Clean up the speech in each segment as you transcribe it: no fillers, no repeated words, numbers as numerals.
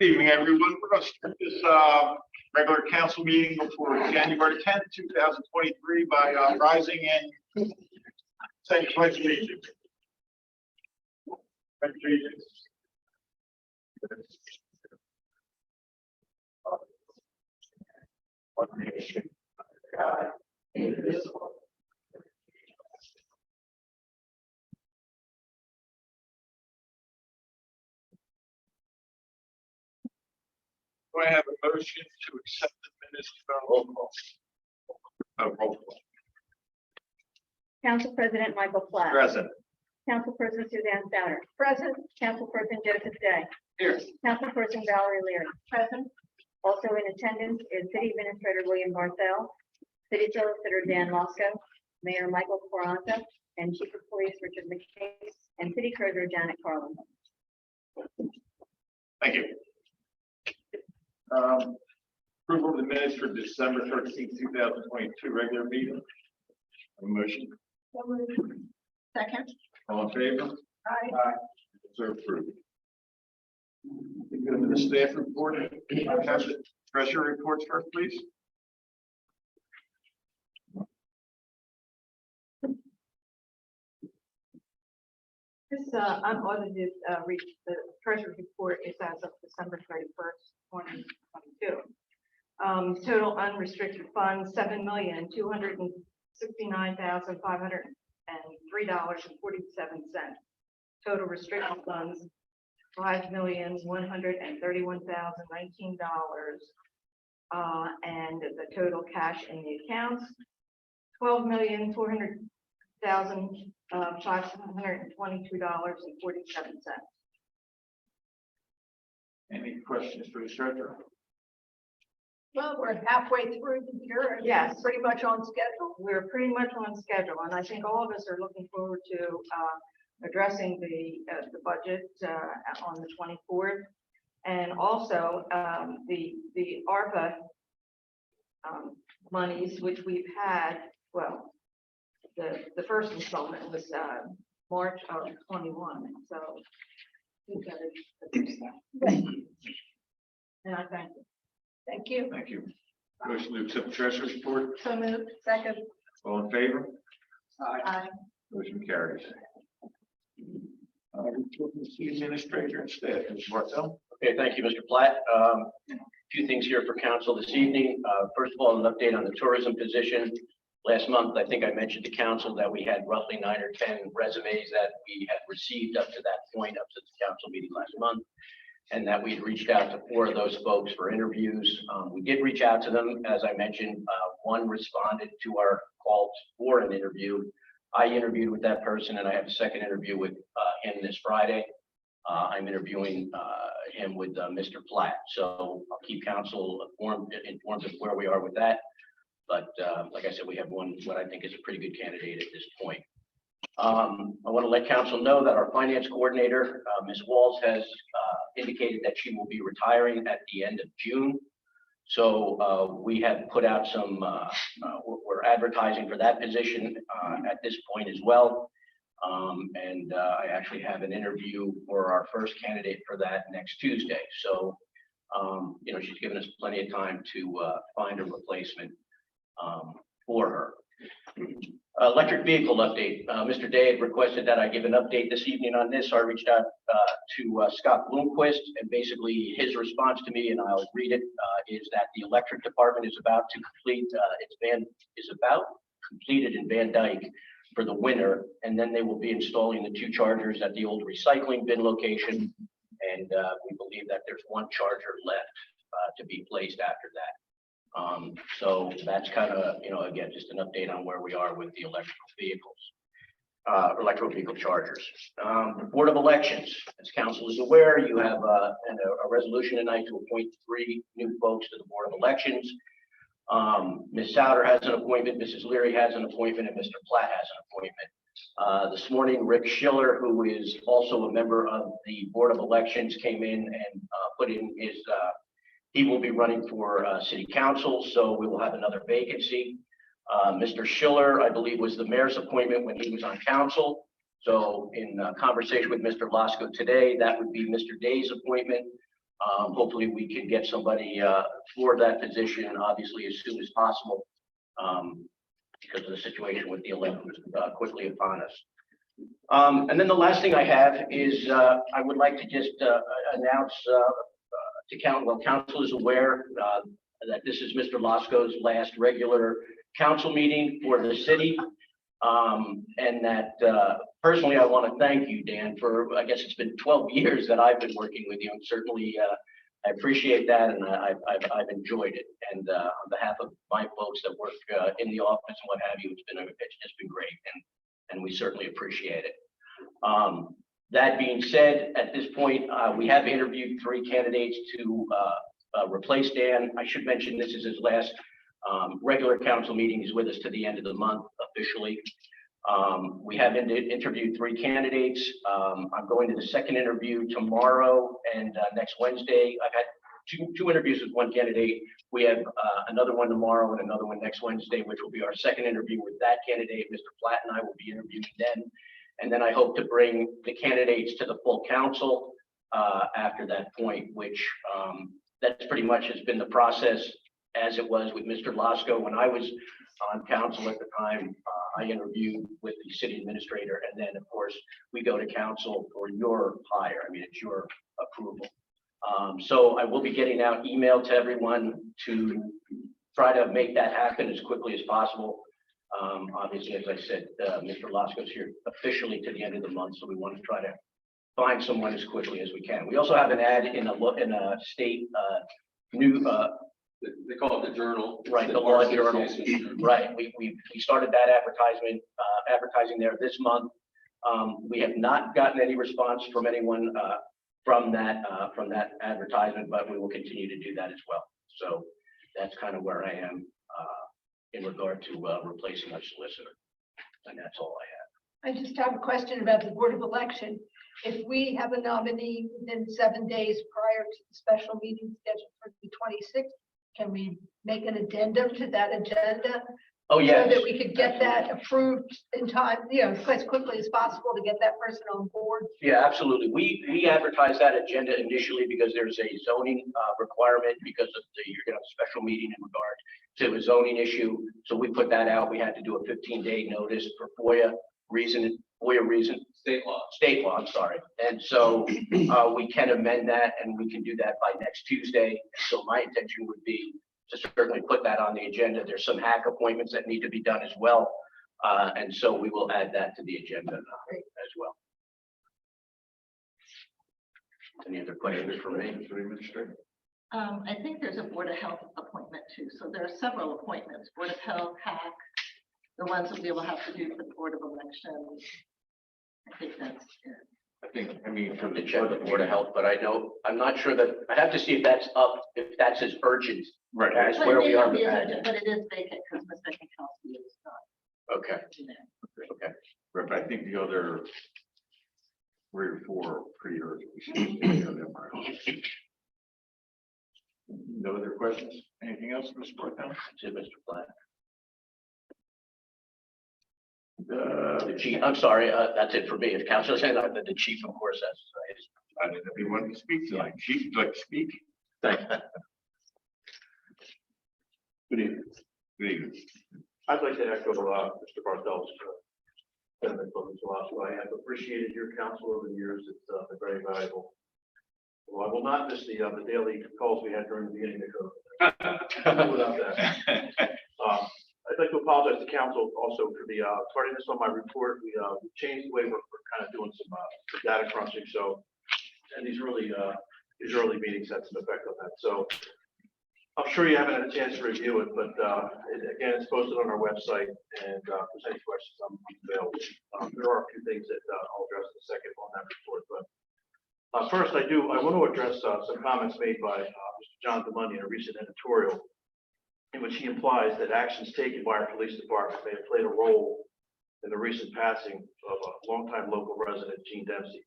Good evening, everyone. We're going to start this regular council meeting for January 10th, 2023 by rising and saying pledge allegiance. Pledge allegiance. One nation, God, indivisible. Do I have a motion to accept the minutes from roll call? Roll call. Council President Michael Platt. Present. Council President Suzanne Souter. Present. Council President Joseph Day. Here. Council President Valerie Leary. Present. Also in attendance is City Administrator William Barthel, City Solicitor Dan Moscow, Mayor Michael Quaranta, and Chief of Police Richard McCase, and City Treasurer Janet Carlin. Thank you. Approval of the minutes for December 13th, 2022 regular meeting. A motion. Second. All in favor? Aye. So approved. We go to the staff report. Treasurer reports first, please. This unaudited the treasury report is as of December 31st, 2022. Total unrestricted funds, $7,269,503.47. Total restricted funds, $5,131,019. And the total cash in the accounts, $12,400,522.47. Any questions for the treasurer? Well, we're halfway through the year. And Yes. Pretty much on schedule. We're pretty much on schedule, and I think all of us are looking forward to addressing the budget on the 24th, and also the ARPA monies, which we've had. Well, the first installment was March of 21, so we've got to do stuff. And I thank you. Thank you. Thank you. Motion to accept the treasurer's report. So moved. Second. All in favor? Aye. Motion carries. Report from the city administrator and staff. Mr. Barthel. Okay, thank you, Mr. Platt. A few things here for council this evening. First of all, an update on the tourism position. Last month, I think I mentioned to council that we had roughly 9 or 10 resumes that we had received up to that point, up to the council meeting last month, and that we'd reached out to 4 of those folks for interviews. We did reach out to them. As I mentioned, one responded to our calls for an interview. I interviewed with that person, and I have a second interview with him this Friday. I'm interviewing him with Mr. Platt, so I'll keep council informed of where we are with that. But like I said, we have one what I think is a pretty good candidate at this point. I want to let council know that our finance coordinator, Ms. Walls, has indicated that she will be retiring at the end of June. So we have put out some, we're advertising for that position at this point as well. And I actually have an interview for our first candidate for that next Tuesday. So, you know, she's given us plenty of time to find a replacement for her. Electric vehicle update. Mr. Day had requested that I give an update this evening on this. So I reached out to Scott Bloomquist, and basically his response to me, and I'll read it, is that the electric department is about to complete completed in Van Dyke for the winter, and then they will be installing the 2 chargers at the old recycling bin location, and we believe that there's 1 charger left to be placed after that. So that's kind of, you know, again, just an update on where we are with the electrical vehicle chargers. The Board of Elections, as council is aware, you have a resolution tonight to appoint 3 new folks to the Board of Elections. Ms. Souter has an appointment, Mrs. Leary has an appointment, and Mr. Platt has an appointment. This morning, Rick Schiller, who is also a member of the Board of Elections, came in and put in his he will be running for city council, so we will have another vacancy. Mr. Schiller, I believe, was the mayor's appointment when he was on council. So in conversation with Mr. Lasco today, that would be Mr. Day's appointment. Hopefully, we can get somebody for that position, obviously, as soon as possible, because of the situation with the election quickly upon us. And then the last thing I have is I would like to just announce to council is aware that this is Mr. Lasco's last regular council meeting for the city. And that personally, I want to thank you, Dan, for, I guess it's been 12 years that I've been working with you, and certainly I appreciate that, and I've enjoyed it. And on behalf of my folks that work in the office and what have you, it's just been great, and we certainly appreciate it. That being said, at this point, we have interviewed 3 candidates to replace Dan. I should mention this is his last regular council meeting. He's with us to the end of the month officially. We have interviewed 3 candidates. I'm going to the second interview tomorrow and next Wednesday. I've had two interviews with 1 candidate. We have another one tomorrow and another one next Wednesday, which will be our second interview with that candidate. Mr. Platt and I will be interviewing then. And then I hope to bring the candidates to the full council after that point, which that's pretty much has been the process as it was with Mr. Lasco. When I was on council at the time, I interviewed with the city administrator, and then of course we go to council for your hire. I mean, it's your approval. So I will be getting out email to everyone to try to make that happen as quickly as possible. Obviously, as I said, Mr. Lasco's here officially to the end of the month, so we want to try to find someone as quickly as we can. We also have an ad in a state new. They call it the Journal. Right, the Law Journal. Right, we started that advertising there this month. We have not gotten any response from anyone from that advertisement, but we will continue to do that as well. So that's kind of where I am in regard to replacing our solicitor, and that's all I have. I just have a question about the Board of Election. If we have a nominee within 7 days prior to the special meeting scheduled for the 26th, can we make an addendum to that agenda? Oh, yes. So that we could get that approved in time, as quickly as possible to get that person on board? Yeah, absolutely. We advertised that agenda initially because there's a zoning requirement because of you're gonna have a special meeting in regard to a zoning issue. So we put that out. We had to do a 15-day notice for FOIA reason, State law. state law, I'm sorry. And so we can amend that and we can do that by next Tuesday. So my intention would be to certainly put that on the agenda. There's some hack appointments that need to be done as well. And so we will add that to the agenda as well. Any other questions for me? I think there's a Board of Health appointment too. So there are several appointments, Board of Health, HAC, the ones that we will have to do for the Board of Elections. I think that's it. I mean, From the chair of the Board of Health, but I'm not sure that, I have to see if that's up, if that's as urgent. Right. As But where it we may are. not be as urgent, but it is vacant because Mr. Kikowski is not Okay, in there. okay. But I think the other 3 or 4 are pretty urgent. We should take care of them right away. No other questions? Anything else, Mr. Bartholomew? To Mr. Platt. The chief, I'm sorry, that's it for me. If council is saying that, the chief, of course, that's. I didn't know if you wanted to speak tonight. Chief, would you like to speak? Thank you. Good evening. Good evening. I'd like to echo Mr. Barthel's sentiment from Mr. Lasco. I have appreciated your counsel over the years. It's been very valuable. Well, I will not miss the daily calls we had during the beginning of COVID. Without that. I'd like to apologize to council also for the tardiness on my report. We changed the way we're kind of doing some data crunching. So, and these early meetings had some effect on that. So I'm sure you haven't had a chance to review it, but again, it's posted on our website, and if there's any questions, I'm available. There are a few things that I'll address in a second on that report, but first I want to address some comments made by Mr. John DeMoney in a recent editorial, in which he implies that actions taken by our police department may have played a role in the recent passing of a longtime local resident, Gene Dempsey.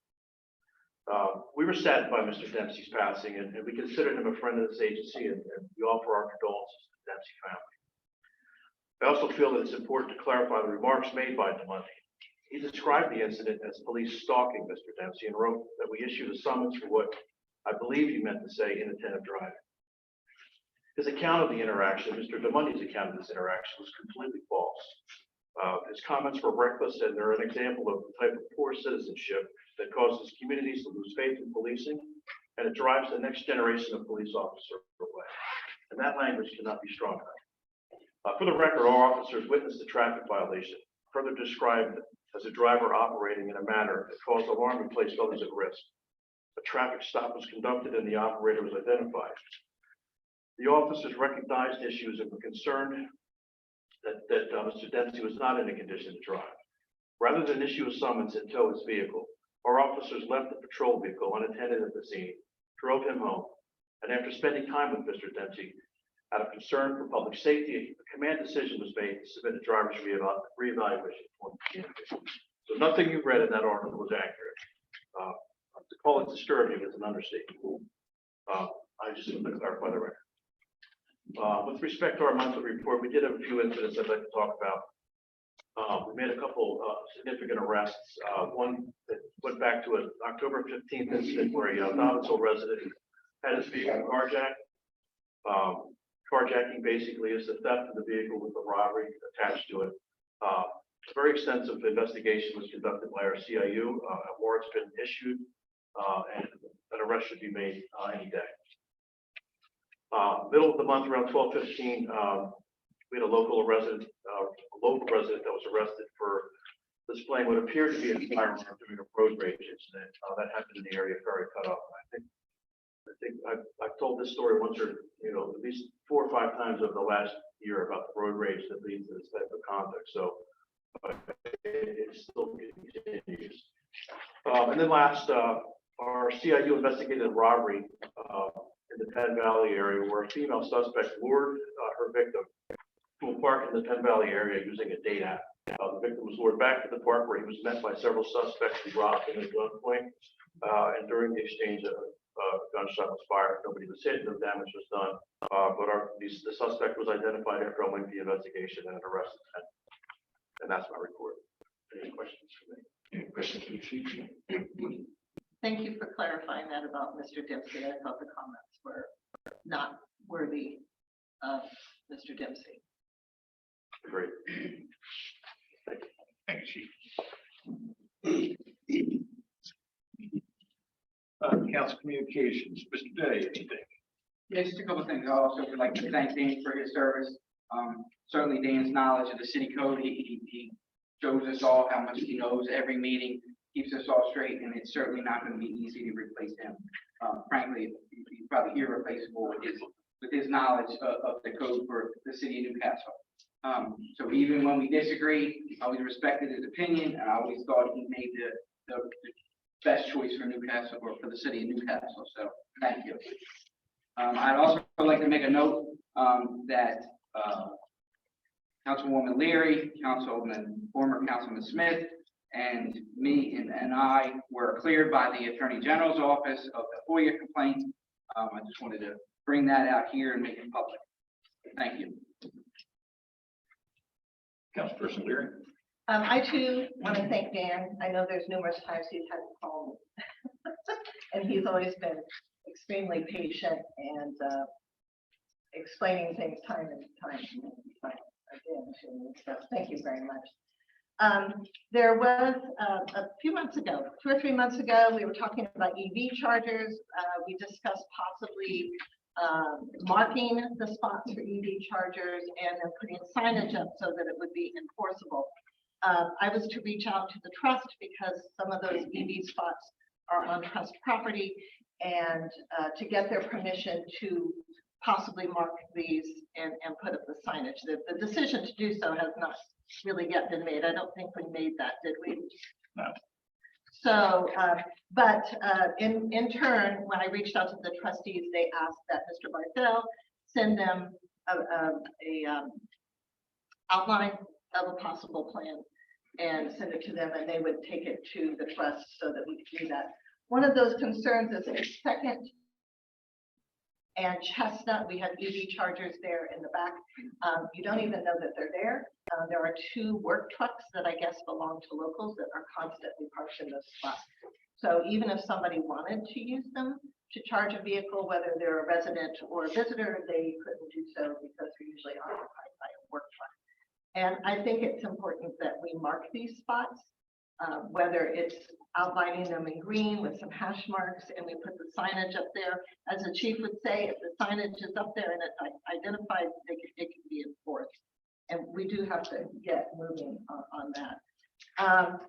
We were saddened by Mr. Dempsey's passing, and we consider him a friend of this agency, and we offer our condolences to the Dempsey family. I also feel that it's important to clarify the remarks made by DeMonte. He described the incident as police stalking Mr. Dempsey and wrote that we issued a summons for what I believe he meant to say inattentive driving. His account of the interaction, Mr. DeMonte's account of this interaction was completely false. His comments were reckless and they're an example of the type of poor citizenship that causes communities to lose faith in policing, and it drives the next generation of police officers away. And that language cannot be strong enough. For the record, all officers witnessed a traffic violation, further described as a driver operating in a manner that caused alarm and placed others at risk. A traffic stop was conducted and the operator was identified. The officers recognized issues and were concerned that Mr. Dempsey was not in a condition to drive. Rather than issue a summons and tow his vehicle, our officers left the patrol vehicle unattended at the scene, drove him home, and after spending time with Mr. Dempsey, out of concern for public safety, a command decision was made to submit a driver's reevaluation form. So nothing you read in that article was accurate. To call it disturbing is an understatement. I just want to clarify the record. With respect to our monthly report, we did have a few incidents I'd like to talk about. We made a couple significant arrests. One that went back to an October 15th incident where a Davidsville resident had his vehicle carjacked. Carjacking basically is the theft of the vehicle with the robbery attached to it. A very extensive investigation was conducted by our CIU. A warrant's been issued, and an arrest should be made any day. Middle of the month, around 12:15, we had a local resident that was arrested for displaying what appeared to be a firearm during a road rage incident that happened in the area of Ferry Cutoff. I think I've told this story once or at least 4 or 5 times over the last year about the road rage that leads to this type of conduct. So it still continues. And then last, our CIU investigated a robbery in the Penn Valley area where a female suspect lured her victim to a park in the Penn Valley area using a date app. The victim was lured back to the park where he was met by several suspects who robbed him at gunpoint. And during the exchange, a gunshot was fired. Nobody was hit, no damage was done. But the suspect was identified after a lengthy investigation and arrested. And that's my report. Any questions for me? Any questions for the chief? Thank you for clarifying that about Mr. Dempsey. I thought the comments were not worthy of Mr. Dempsey. Great. Thank you, Chief. Council Communications, Mr. Day, anything? Yeah, just a couple of things. I also would like to thank Dan for his service. Certainly Dan's knowledge of the city code, he shows us all how much he knows every meeting, keeps us all straight, and it's certainly not going to be easy to replace him. Frankly, he's probably irreplaceable with his knowledge of the code for the city of Newcastle. So even when we disagree, I always respected his opinion, and I always thought he made the best choice for Newcastle or for the city of Newcastle. So thank you. I'd also like to make a note that Councilwoman Leary, former Councilman Smith, and me and I were cleared by the Attorney General's office of the FOIA complaint. I just wanted to bring that out here and make it public. Thank you. Councilperson Leary. I too want to thank Dan. I know there's numerous times he's had to call me. And he's always been extremely patient and explaining things time and time again to me. So thank you very much. There was a few months ago, 2 or 3 months ago, we were talking about EV chargers. We discussed possibly marking the spots for EV chargers and then putting signage up so that it would be enforceable. I was to reach out to the trust because some of those EV spots are on trust property, and to get their permission to possibly mark these and put up the signage. The decision to do so has not really yet been made. I don't think we made that, did we? No. So, but in turn, when I reached out to the trustees, they asked that Mr. Barthel send them a outline of a possible plan and send it to them, and they would take it to the trust so that we could do that. One of those concerns is a second And Chestnut, we have EV chargers there in the back. You don't even know that they're there. There are 2 work trucks that I guess belong to locals that are constantly parked in those spots. So even if somebody wanted to use them to charge a vehicle, whether they're a resident or a visitor, they couldn't do so because they're usually occupied by a work truck. And I think it's important that we mark these spots, whether it's outlining them in green with some hash marks, and we put the signage up there. As the chief would say, if the signage is up there and it's identified, it can be enforced. And we do have to get moving on that.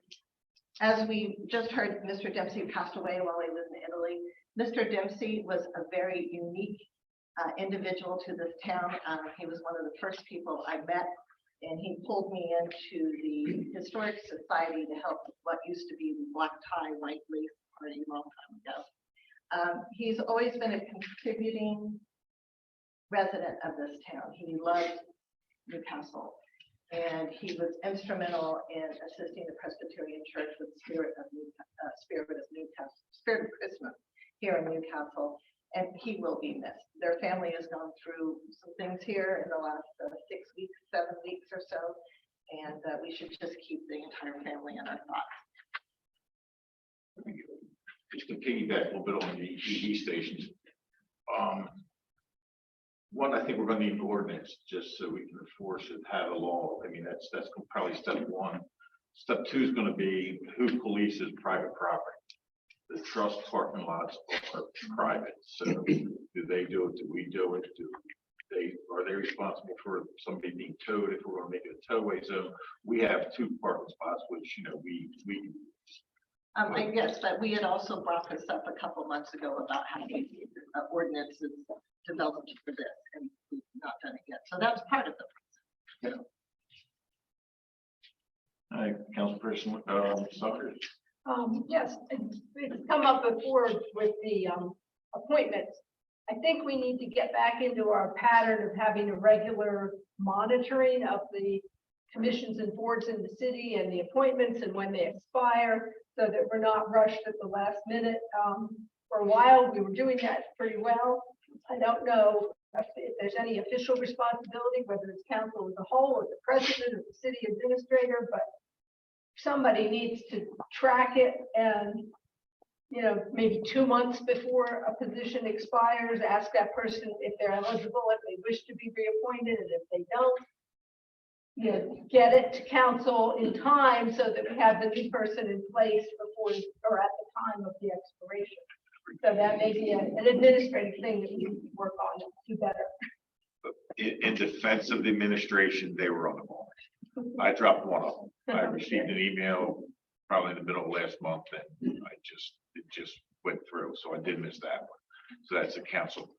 As we just heard, Mr. Dempsey passed away while he was in Italy. Mr. Dempsey was a very unique individual to this town. He was one of the first people I met, and he pulled me into the Historic Society to help with what used to be the Black Tie White Lace Party a long time ago. He's always been a contributing resident of this town. He loved Newcastle, and he was instrumental in assisting the Presbyterian Church with Spirit of Christmas here in Newcastle, and he will be missed. Their family has gone through some things here in the last 6 weeks, 7 weeks or so, and we should just keep the entire family in our thoughts. Just to piggyback a little bit on the EV stations. One, I think we're gonna need an ordinance just so we can enforce it, have a law. I mean, that's probably step 1. Step 2 is gonna be who polices private property. The trust parking lots are private, so do they do it? Do we do it? Are they responsible for somebody being towed if we're gonna make it a towaway zone? We have 2 parking spots, which, you know, we Yes, but we had also brought this up a couple months ago about having ordinances developed for this, and we've not done it yet. So that's part of the process. Hi, Councilperson, Sucker. Yes, it's come up before with the appointments. I think we need to get back into our pattern of having a regular monitoring of the commissions and boards in the city and the appointments and when they expire, so that we're not rushed at the last minute. For a while, we were doing that pretty well. I don't know if there's any official responsibility, whether it's council as a whole or the president or the city administrator, but somebody needs to track it, and, you know, maybe 2 months before a position expires, ask that person if they're eligible, if they wish to be reappointed, and if they don't, you know, get it to council in time so that we have the new person in place before or at the time of the expiration. So that may be an administrative thing that we need to work on to do better. In defense of the administration, they were on the ball. I dropped one of them. I received an email probably in the middle of last month, and it just went through, so I did miss that one. So that's the council.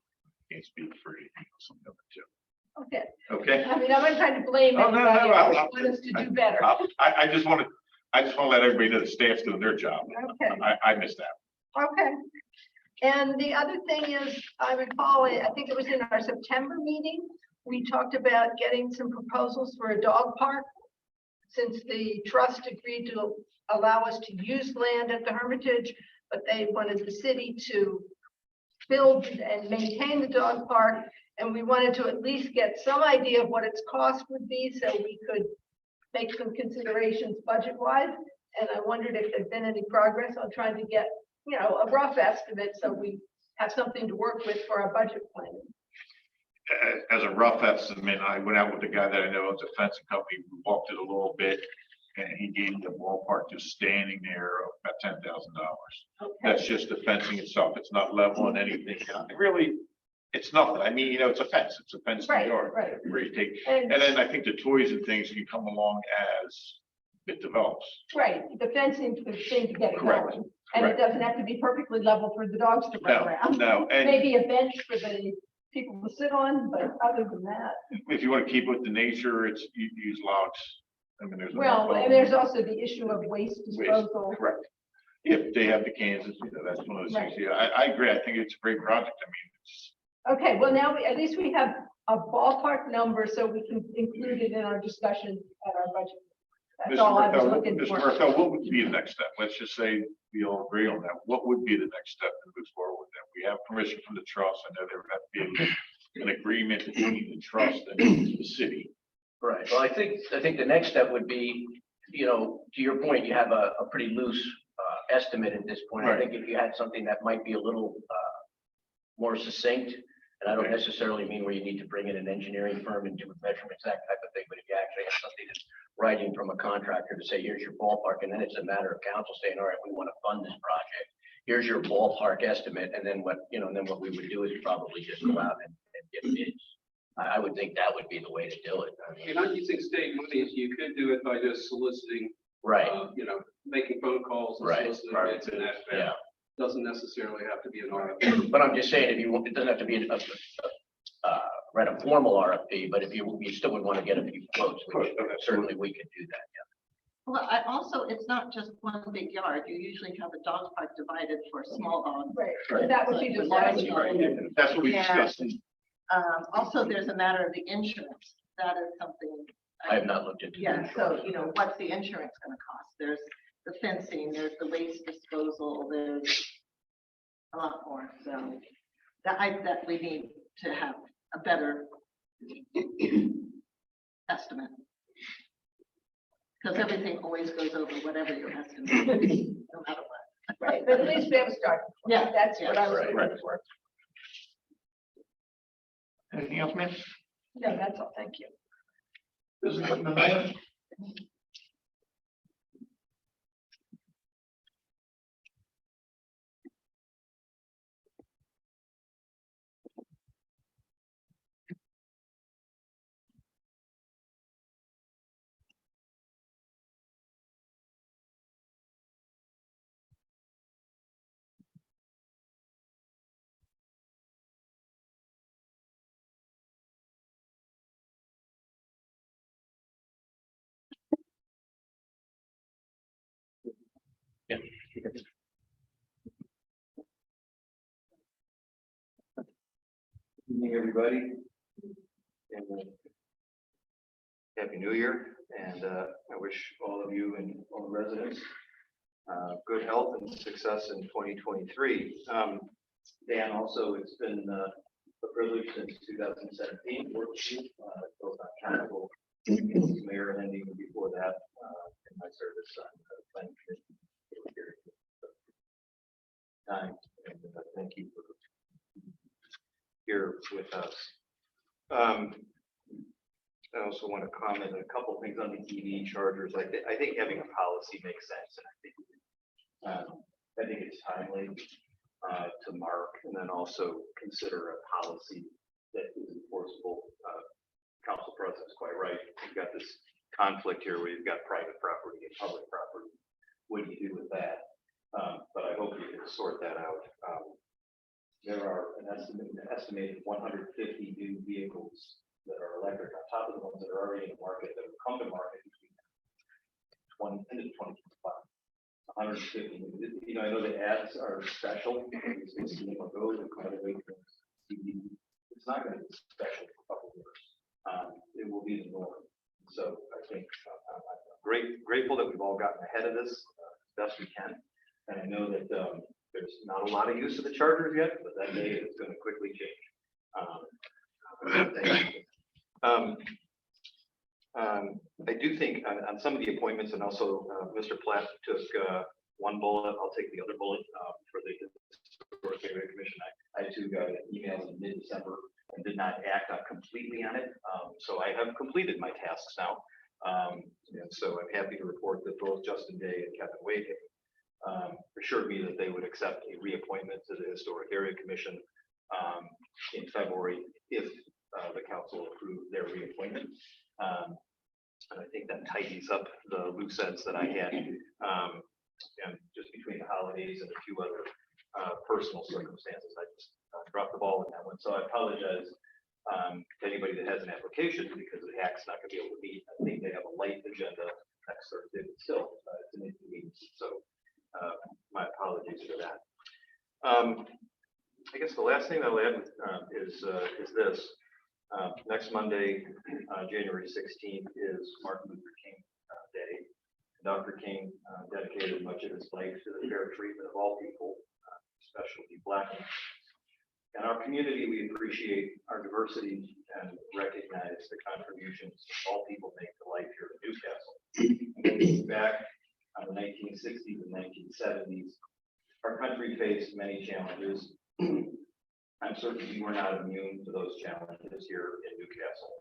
Can't speak for some of them too. Okay. Okay. I mean, I'm not trying to blame Oh, no, anybody. no, I just want us to do better. I just want to let everybody know the staff's doing their job. Okay. I missed that. Okay. And the other thing is, I recall, I think it was in our September meeting, we talked about getting some proposals for a dog park. Since the trust agreed to allow us to use land at the Hermitage, but they wanted the city to build and maintain the dog park. And we wanted to at least get some idea of what its cost would be, so we could make some considerations budget-wise. And I wondered if there'd been any progress on trying to get, you know, a rough estimate, so we have something to work with for our budget planning. As a rough estimate, I went out with the guy that I know owns a fencing company. We walked it a little bit, and he gave me the ballpark just standing there of about $10,000. Okay. That's just the fencing itself. It's not level and anything. Really, it's nothing. I mean, you know, it's a fence. It's a fence in the Right, yard. right. Where you take, And, and then I think the toys and things can come along as it develops. right, the fencing the thing to get it Correct, going. And it correct. doesn't have to be perfectly level for the dogs to run No, around. no, and Maybe a bench for the people to sit on, but other than that. if you want to keep with the nature, you use logs. I mean, there's. Well, and there's also the issue of waste disposal. Correct. If they have the Kansas, you know, that's one of those things. Right. Yeah, I agree. I think it's a great project. I mean, it's. Okay, well, now at least we have a ballpark number, so we can include it in our discussion at our budget. That's all I was Mr. looking for. Martell, what would be the next step? Let's just say we all agree on that. What would be the next step to move forward with that? We have permission from the trust. I know there would have to be an agreement between the trust and the city. Right, well, I think the next step would be, to your point, you have a pretty loose estimate at this point. I Right. think if you had something that might be a little more succinct, and I don't Okay. necessarily mean where you need to bring in an engineering firm and do measurements, that type of thing, but if you actually have something that's writing from a contractor to say, here's your ballpark, and then it's a matter of council saying, all right, we want to fund this project. Here's your ballpark estimate, and then what we would do is probably just go out and get bids. I would think that would be the way to do it. I mean, You're not using state money, so you could do it by just soliciting, right, making phone calls and Right, soliciting right. bids and that. yeah. Doesn't necessarily have to be an RFP. But I'm just saying, if you want, it doesn't have to be write a formal RFP, but if you still would want to get a few quotes, certainly we could do that, Well, it's not just one big yard. You usually have a dog park divided for small dogs. Right, that would be the Large large. dog. That's what we Yeah. discussed. Also, there's a matter of the insurance. That is something. I have not looked into. Yeah, so, insurance. what's the insurance gonna cost? There's the fencing, there's the waste disposal, there's a lot more, so that we need to have a better estimate. Because everything always goes over whatever your estimate is, no matter what. Right, but at least we have a start. Yeah, That's what I was right, looking for. Anything else, ma'am? No, that's all, thank you. Business from the mayor? Evening, everybody. And Happy New Year, and I wish all of you and all the residents good health and success in 2023. Dan, also, it's been a privilege since 2017 working with you, both on council, as mayor, and then even before that, in my service on the planning commission. Time, and thank you for here with us. I also want to comment on a couple things on the EV chargers. I think having a policy makes sense, and I think it's timely to mark and then also consider a policy that is enforceable. Council President's quite right. We've got this conflict here where you've got private property and public property. What do you do with that? But I hope you can sort that out. There are an estimated 150 new vehicles that are electric on top of the ones that are already in the market that will come to market between 20 and 2025. 150. I know the ads are special. It's not going to be special for a couple of years. It will be the norm. So I think I'm grateful that we've all gotten ahead of this as best we can. And I know that there's not a lot of use of the chargers yet, but that day is going to quickly change. I do think on some of the appointments, and also Mr. Platt took one bullet, I'll take the other bullet for the Historic Area Commission. I too got an email in mid-December and did not act completely on it. So I have completed my tasks now. And so I'm happy to report that both Justin Day and Kevin Wake assured me that they would accept a reappointment to the Historic Area Commission in February if the council approved their reappointment. And I think that tightens up the loose ends that I had, and just between the holidays and a few other personal circumstances, I just dropped the ball in that one. So I apologize to anybody that has an application because the hack's not going to be able to meet. I think they have a light agenda next Thursday, but still, it's an inconvenience. So my apologies for that. I guess the last thing I'll add is this. Next Monday, January 16th, is Martin Luther King Day. Dr. King dedicated much of his life to the fair treatment of all people, especially Black people. In our community, we appreciate our diversity and recognize the contributions all people make to life here in Newcastle. Looking back on the 1960s and 1970s, our country faced many challenges. I'm certain we were not immune to those challenges here in Newcastle.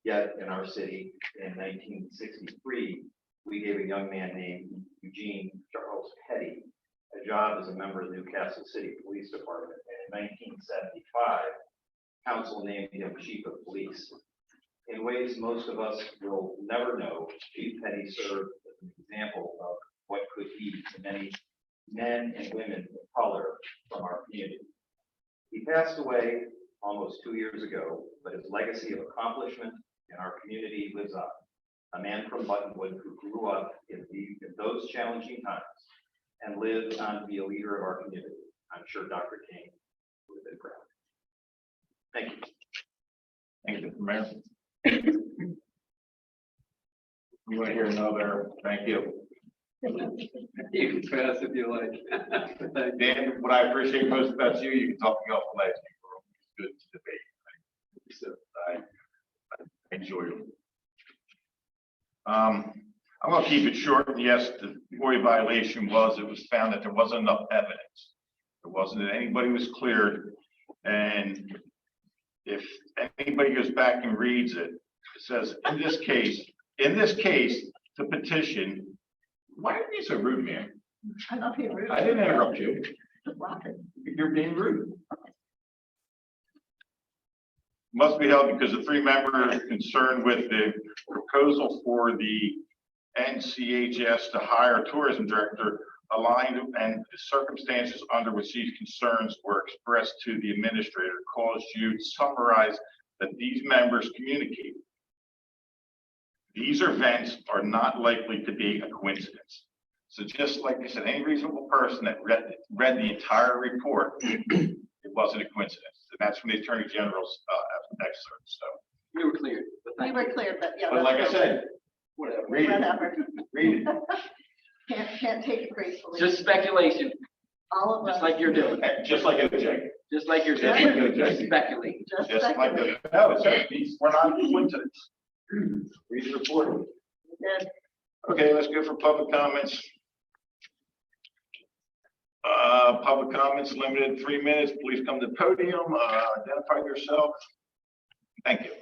Yet in our city in 1963, we gave a young man named Eugene Charles Petty a job as a member of the Newcastle City Police Department. And in 1975, council named him Chief of Police. In ways most of us will never know, Chief Petty served as an example of what could be to many men and women of color from our community. He passed away almost 2 years ago, but his legacy of accomplishment in our community lives on. A man from Buttonwood who grew up in those challenging times and lived on to be a leader of our community. I'm sure Dr. King would have been proud. Thank you. Thank you, Mr. Mayor. You want to hear another, thank you. You can pass if you like. Dan, what I appreciate most about you, you can talk me off the ledge. It's good to debate. So I enjoy it. I'm going to keep it short. Yes, the FOIA violation it was found that there wasn't enough evidence. There wasn't that anybody was cleared. And if anybody goes back and reads it, it says, in this case, the petition, why are you so rude, man? I'm not being rude. I didn't interrupt you. Just laughing. You're being rude. Must be held because the three members concerned with the proposal for the NCHS to hire a tourism director aligned, and the circumstances under which these concerns were expressed to the administrator caused you to summarize that these members communicated. These events are not likely to be a coincidence. So just like I said, any reasonable person that read the entire report, it wasn't a coincidence. And that's from the Attorney General's excerpt. So, We were clear, but We thank were you. clear, but yeah. but like I that's said, Whatever. read it, Whatever. read it. Can't take it gracefully. Just speculation, All of us. just like you're doing, Just like OJ. just like you're Just like doing, OJ. speculating. Just like the, no, we're not coincidence. Read the report. Good. Okay, let's go for public comments. Public comments limited 3 minutes. Please come to the podium, identify yourself. Thank you.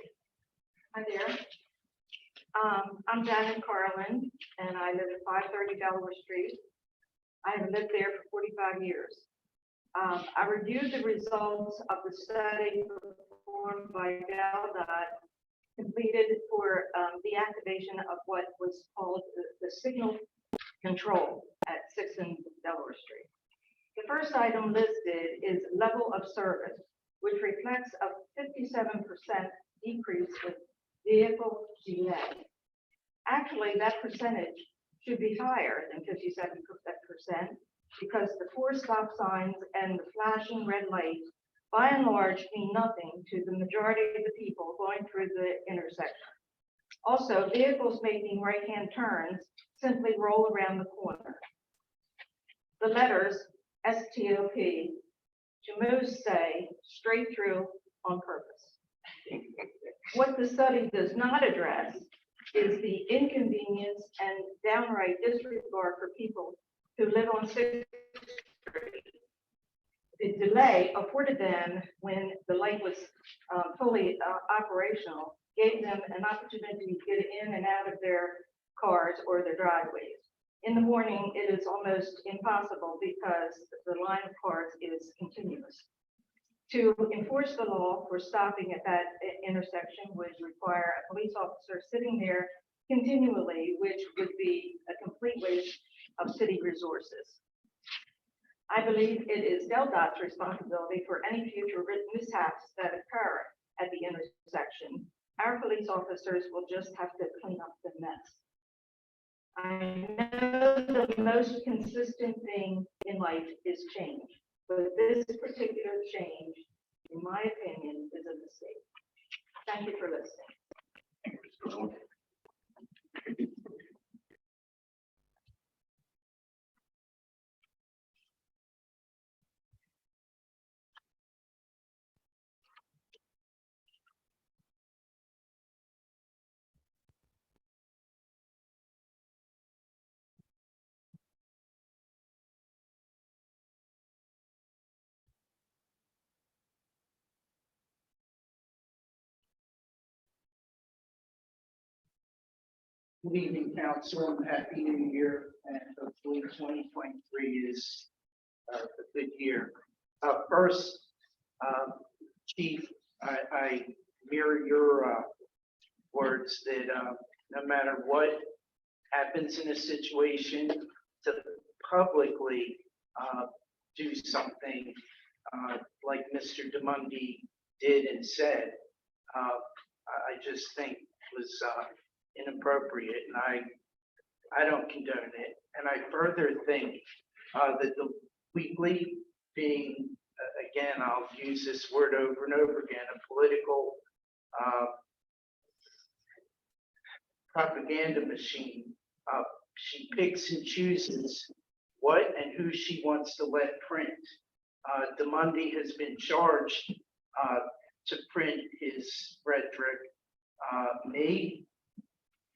Hi there. I'm Janet Carlin, and I live at 530 Delaware Street. I have lived there for 45 years. I reviewed the results of the study performed by DelDOT, completed for the activation of what was called the signal control at 6th and Delaware Street. The first item listed is level of service, which reflects a 57% decrease with vehicle delay. Actually, that percentage should be higher than 57%, because the 4 stop signs and the flashing red light, by and large, mean nothing to the majority of the people going through the intersection. Also, vehicles making right-hand turns simply roll around the corner. The letters STOP to move say straight through on purpose. What the study does not address is the inconvenience and downright disregard for people who live on 6th Street. The delay afforded them when the light was fully operational, gave them an opportunity to get in and out of their cars or their driveways. In the morning, it is almost impossible because the line of cars is continuous. To enforce the law for stopping at that intersection would require a police officer sitting there continually, which would be a complete waste of city resources. I believe it is DelDOT's responsibility for any future mishaps that occur at the intersection. Our police officers will just have to clean up the mess. I know the most consistent thing in life is change, but this particular change, in my opinion, is a mistake. Thank you for listening. Good evening, council, and happy new year, and hopefully 2023 is a good year. First, Chief, I mirror your words that no matter what happens in a situation, to publicly do something like Mr. DeMundi did and said, I just think was inappropriate, and I don't condone it. And I further think that the weekly being, again, I'll use this word over and over again, a political propaganda machine. She picks and chooses what and who she wants to let print. DeMundi has been charged to print his rhetoric. Me,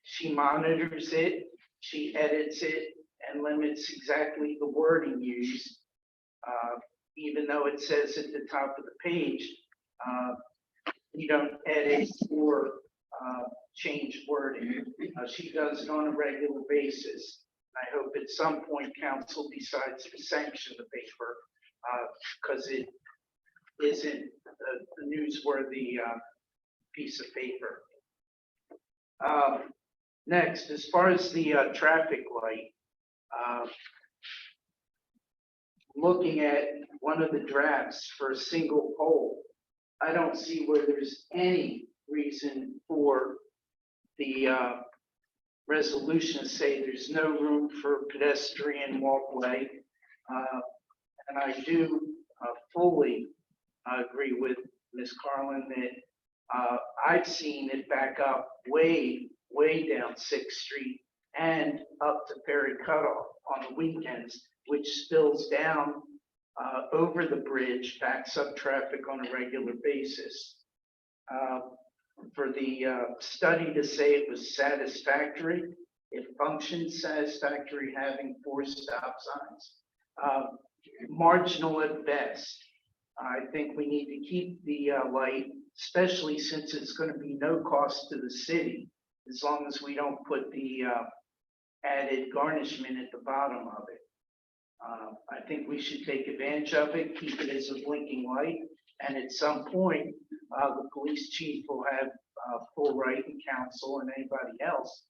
she monitors it, she edits it, and limits exactly the wording used. Even though it says at the top of the page, you don't edit or change wording. She does it on a regular basis. I hope at some point council decides to sanction the paper because it isn't a newsworthy piece of paper. Next, as far as the traffic light, looking at one of the drafts for a single pole, I don't see where there's any reason for the resolution to say there's no room for pedestrian walkway. And I do fully agree with Ms. Carlin that I've seen it back up way down 6th Street and up to Perry Cutoff on the weekends, which spills down over the bridge, backs up traffic on a regular basis. For the study to say it was satisfactory, it functions satisfactory having 4 stop signs. Marginal at best. I think we need to keep the light, especially since it's going to be no cost to the city, as long as we don't put the added garnishment at the bottom of it. I think we should take advantage of it, keep it as a blinking light, and at some point, the police chief will have full right and counsel and anybody else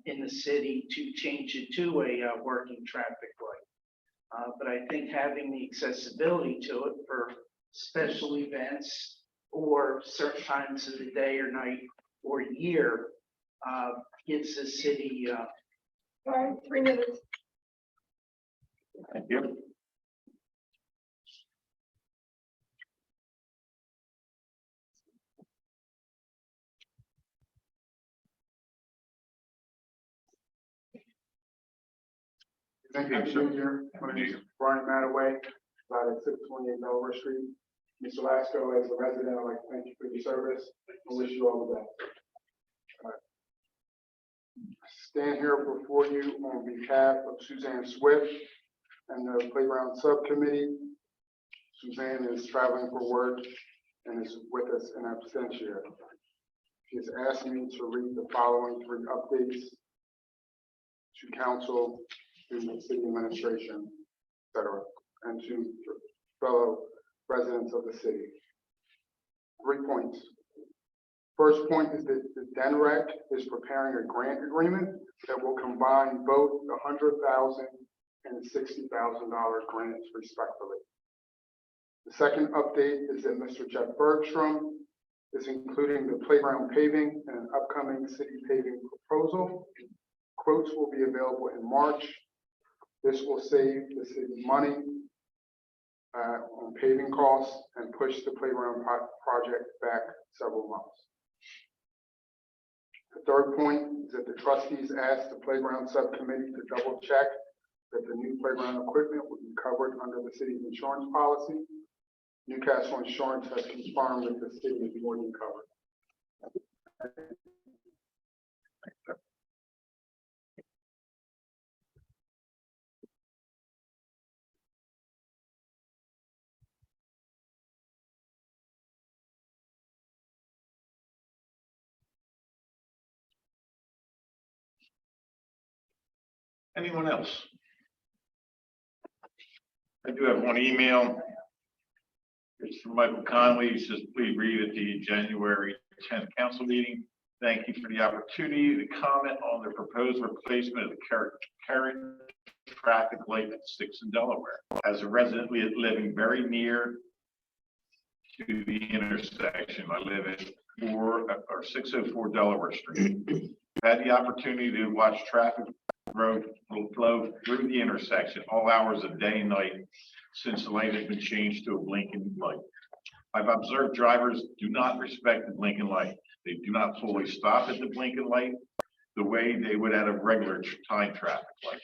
in the city to change it to a working traffic light. But I think having the accessibility to it for special events or certain times of the day or night or year gives the city. All right, 3 minutes. Thank you. Thank you, Junior. My name is Brian Mataway, about at 628 Delaware Street. Mr. Lasco, as a resident, I'd like to thank you for your service and wish you all the best. Stand here before you on behalf of Suzanne Swift and the Playground Subcommittee. Suzanne is traveling for work and is with us in absentia. She has asked me to read the following 3 updates to council, to the city administration, etc., and to fellow residents of the city. 3 points. First point is that the DENREC is preparing a grant agreement that will combine both the $100,000 and $60,000 grants respectively. The second update is that Mr. Jeff Bergstrom is including the playground paving in an upcoming city paving proposal. Quotes will be available in March. This will save the city money on paving costs and push the playground project back several months. The third point is that the trustees asked the Playground Subcommittee to double check that the new playground equipment would be covered under the city's insurance policy. Newcastle Insurance has confirmed that the city is more than covered. Anyone else? I do have one email. It's from Michael Conley. He says, please read at the January 10th council meeting. Thank you for the opportunity to comment on the proposed replacement of the current traffic light at 6 in Delaware. As a resident living very near to the intersection, I live at 604 Delaware Street. I've had the opportunity to watch traffic flow through the intersection all hours of day and night since the light has been changed to a blinking light. I've observed drivers do not respect the blinking light. They do not fully stop at the blinking light the way they would at a regular time traffic light.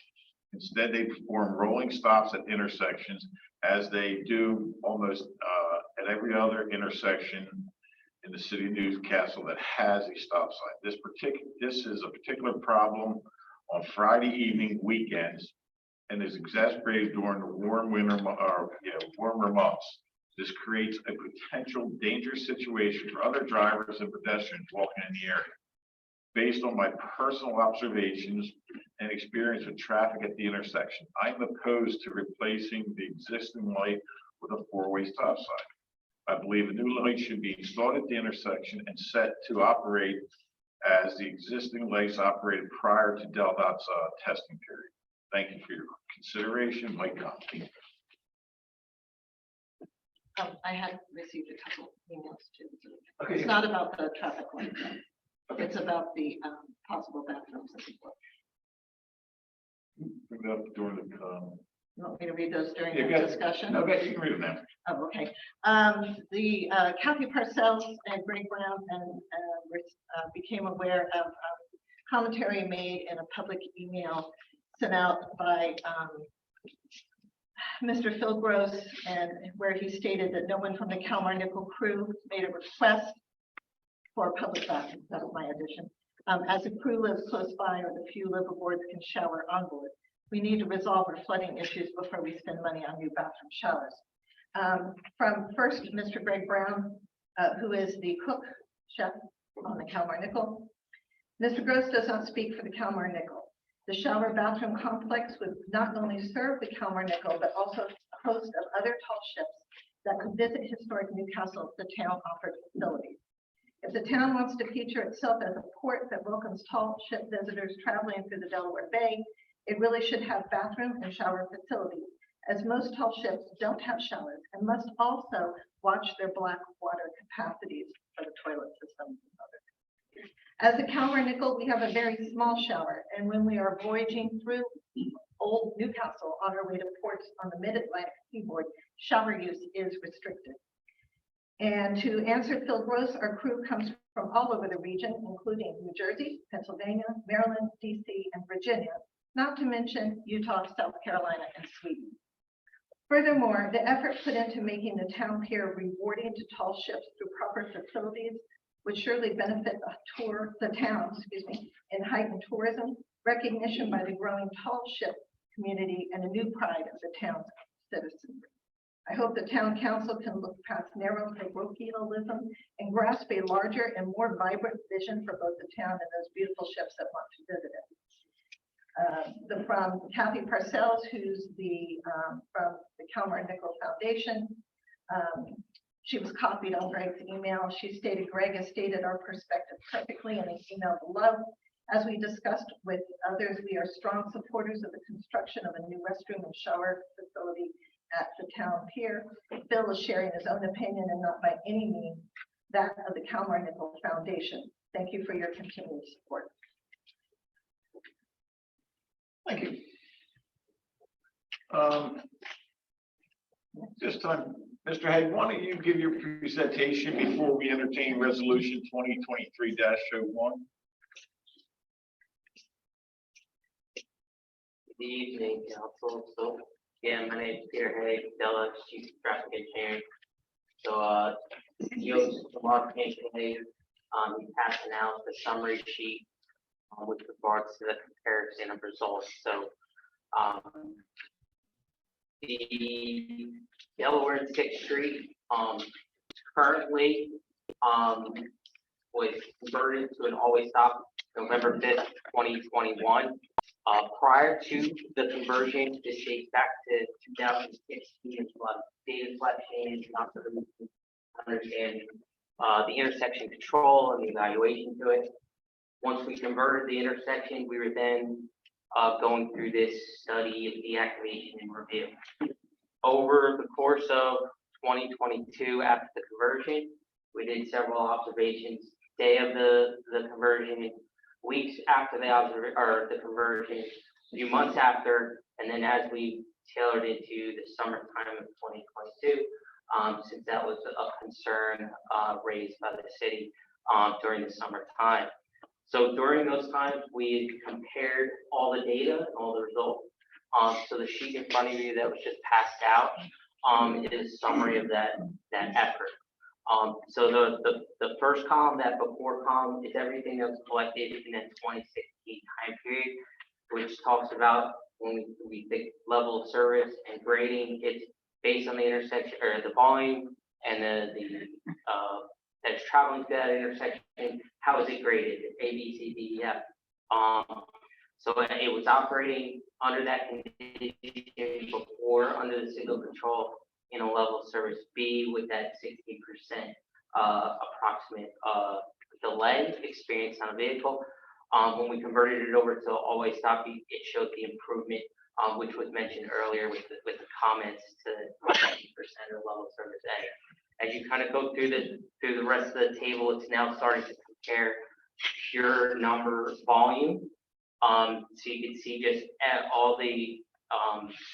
Instead, they perform rolling stops at intersections as they do almost at every other intersection in the city of Newcastle that has a stop sign. This is a particular problem on Friday evening weekends and is exacerbated during the warmer months. This creates a potential dangerous situation for other drivers and pedestrians walking in the area. Based on my personal observations and experience with traffic at the intersection, I'm opposed to replacing the existing light with a four-way stop sign. I believe a new light should be installed at the intersection and set to operate as the existing lights operated prior to DelDOT's testing period. Thank you for your consideration, Mike Conley. I had received a couple emails too. Okay. It's not about the traffic light. Though. It's about the possible bathrooms as well. Bring it up during the, You want me to read those during you the got it. discussion? Okay, you can read them now. Oh, okay. The Kathy Parcells and Greg Brown became aware of commentary made in a public email sent out by Mr. Phil Gross, and where he stated that no one from the Kalmar Nickel crew made a request for a public bathroom. That's my addition. As the crew lives close by or the few liveaboards can shower on board, we need to resolve our flooding issues before we spend money on new bathroom showers. From first, Mr. Greg Brown, who is the cook chef on the Kalmar Nickel. Mr. Gross does not speak for the Kalmar Nickel. The shower bathroom complex would not only serve the Kalmar Nickel, but also a host of other tall ships that could visit historic Newcastle if the town offered facilities. If the town wants to feature itself as a port that welcomes tall ship visitors traveling through the Delaware Bay, it really should have bathroom and shower facilities, as most tall ships don't have showers and must also watch their black water capacities for the toilet system. As the Kalmar Nickel, we have a very small shower, and when we are voyaging through old Newcastle on our way to ports on the mid-Atlantic seaboard, shower use is restricted. And to answer Phil Gross, our crew comes from all over the region, including New Jersey, Pennsylvania, Maryland, DC, and Virginia, not to mention Utah, South Carolina, and Sweden. Furthermore, the effort put into making the town pier rewarding to tall ships through proper facilities would surely benefit the town, in heightened tourism, recognition by the growing tall ship community, and a new pride of the town's citizenry. I hope the town council can look past narrow parochialism and grasp a larger and more vibrant vision for both the town and those beautiful ships that want to visit it. From Kathy Parcells, who's from the Kalmar Nickel Foundation. She was copied on Greg's email. She stated, Greg has stated our perspective perfectly in his email below. As we discussed with others, we are strong supporters of the construction of a new restroom and shower facility at the town pier. Phil is sharing his own opinion and not by any means that of the Kalmar Nickel Foundation. Thank you for your continued support. Thank you. This time, Mr. Hague, why don't you give your presentation before we entertain resolution 2023-01? Good evening, council. So, yeah, my name is Peter Hague, Della, Chief of Traffic Engineering. So, Yost modification Hague, we passed now the summary sheet with regards to the comparison of results. So, the Delaware and 6th Street currently was converted to an always stop November 5th, 2021. Prior to the conversion, this dates back to 2016, a lot of data collection, not to understand the intersection control and the evaluation to it. Once we converted the intersection, we were then going through this study of deactivation and review. Over the course of 2022, after the conversion, we did several observations, day of the conversion, weeks after the conversion, a few months after, and then as we tailored into the summertime of 2022, since that was a concern raised by the city during the summertime. So during those times, we compared all the data and all the results. So the sheet in front of you that was just passed out is a summary of that effort. So the first column, that before column, is everything that was collected in that 2016 time period, which talks about when we think level of service and grading. It's based on the intersection or the volume and the that's traveling to that intersection. How is it graded? A, B, C, D, E, F. So it was operating under that condition before, under the single control in a level of service B with that 60% approximate delay experienced on a vehicle. When we converted it over to always stop, it showed the improvement, which was mentioned earlier with the comments to 60% of level of service A. As you kind of go through the rest of the table, it's now starting to compare pure number volume. So you can see just all the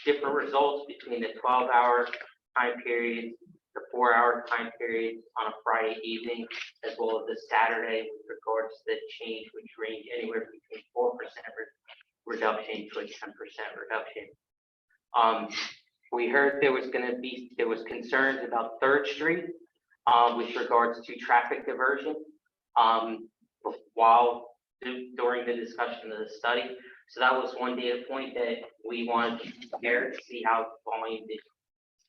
different results between the 12-hour time period, the 4-hour time period on a Friday evening, as well as the Saturday with regards to the change, which range anywhere between 4% reduction to a 10% reduction. We heard there was concerns about 3rd Street with regards to traffic diversion during the discussion of the study. So that was one data point that we wanted to compare to see how volume did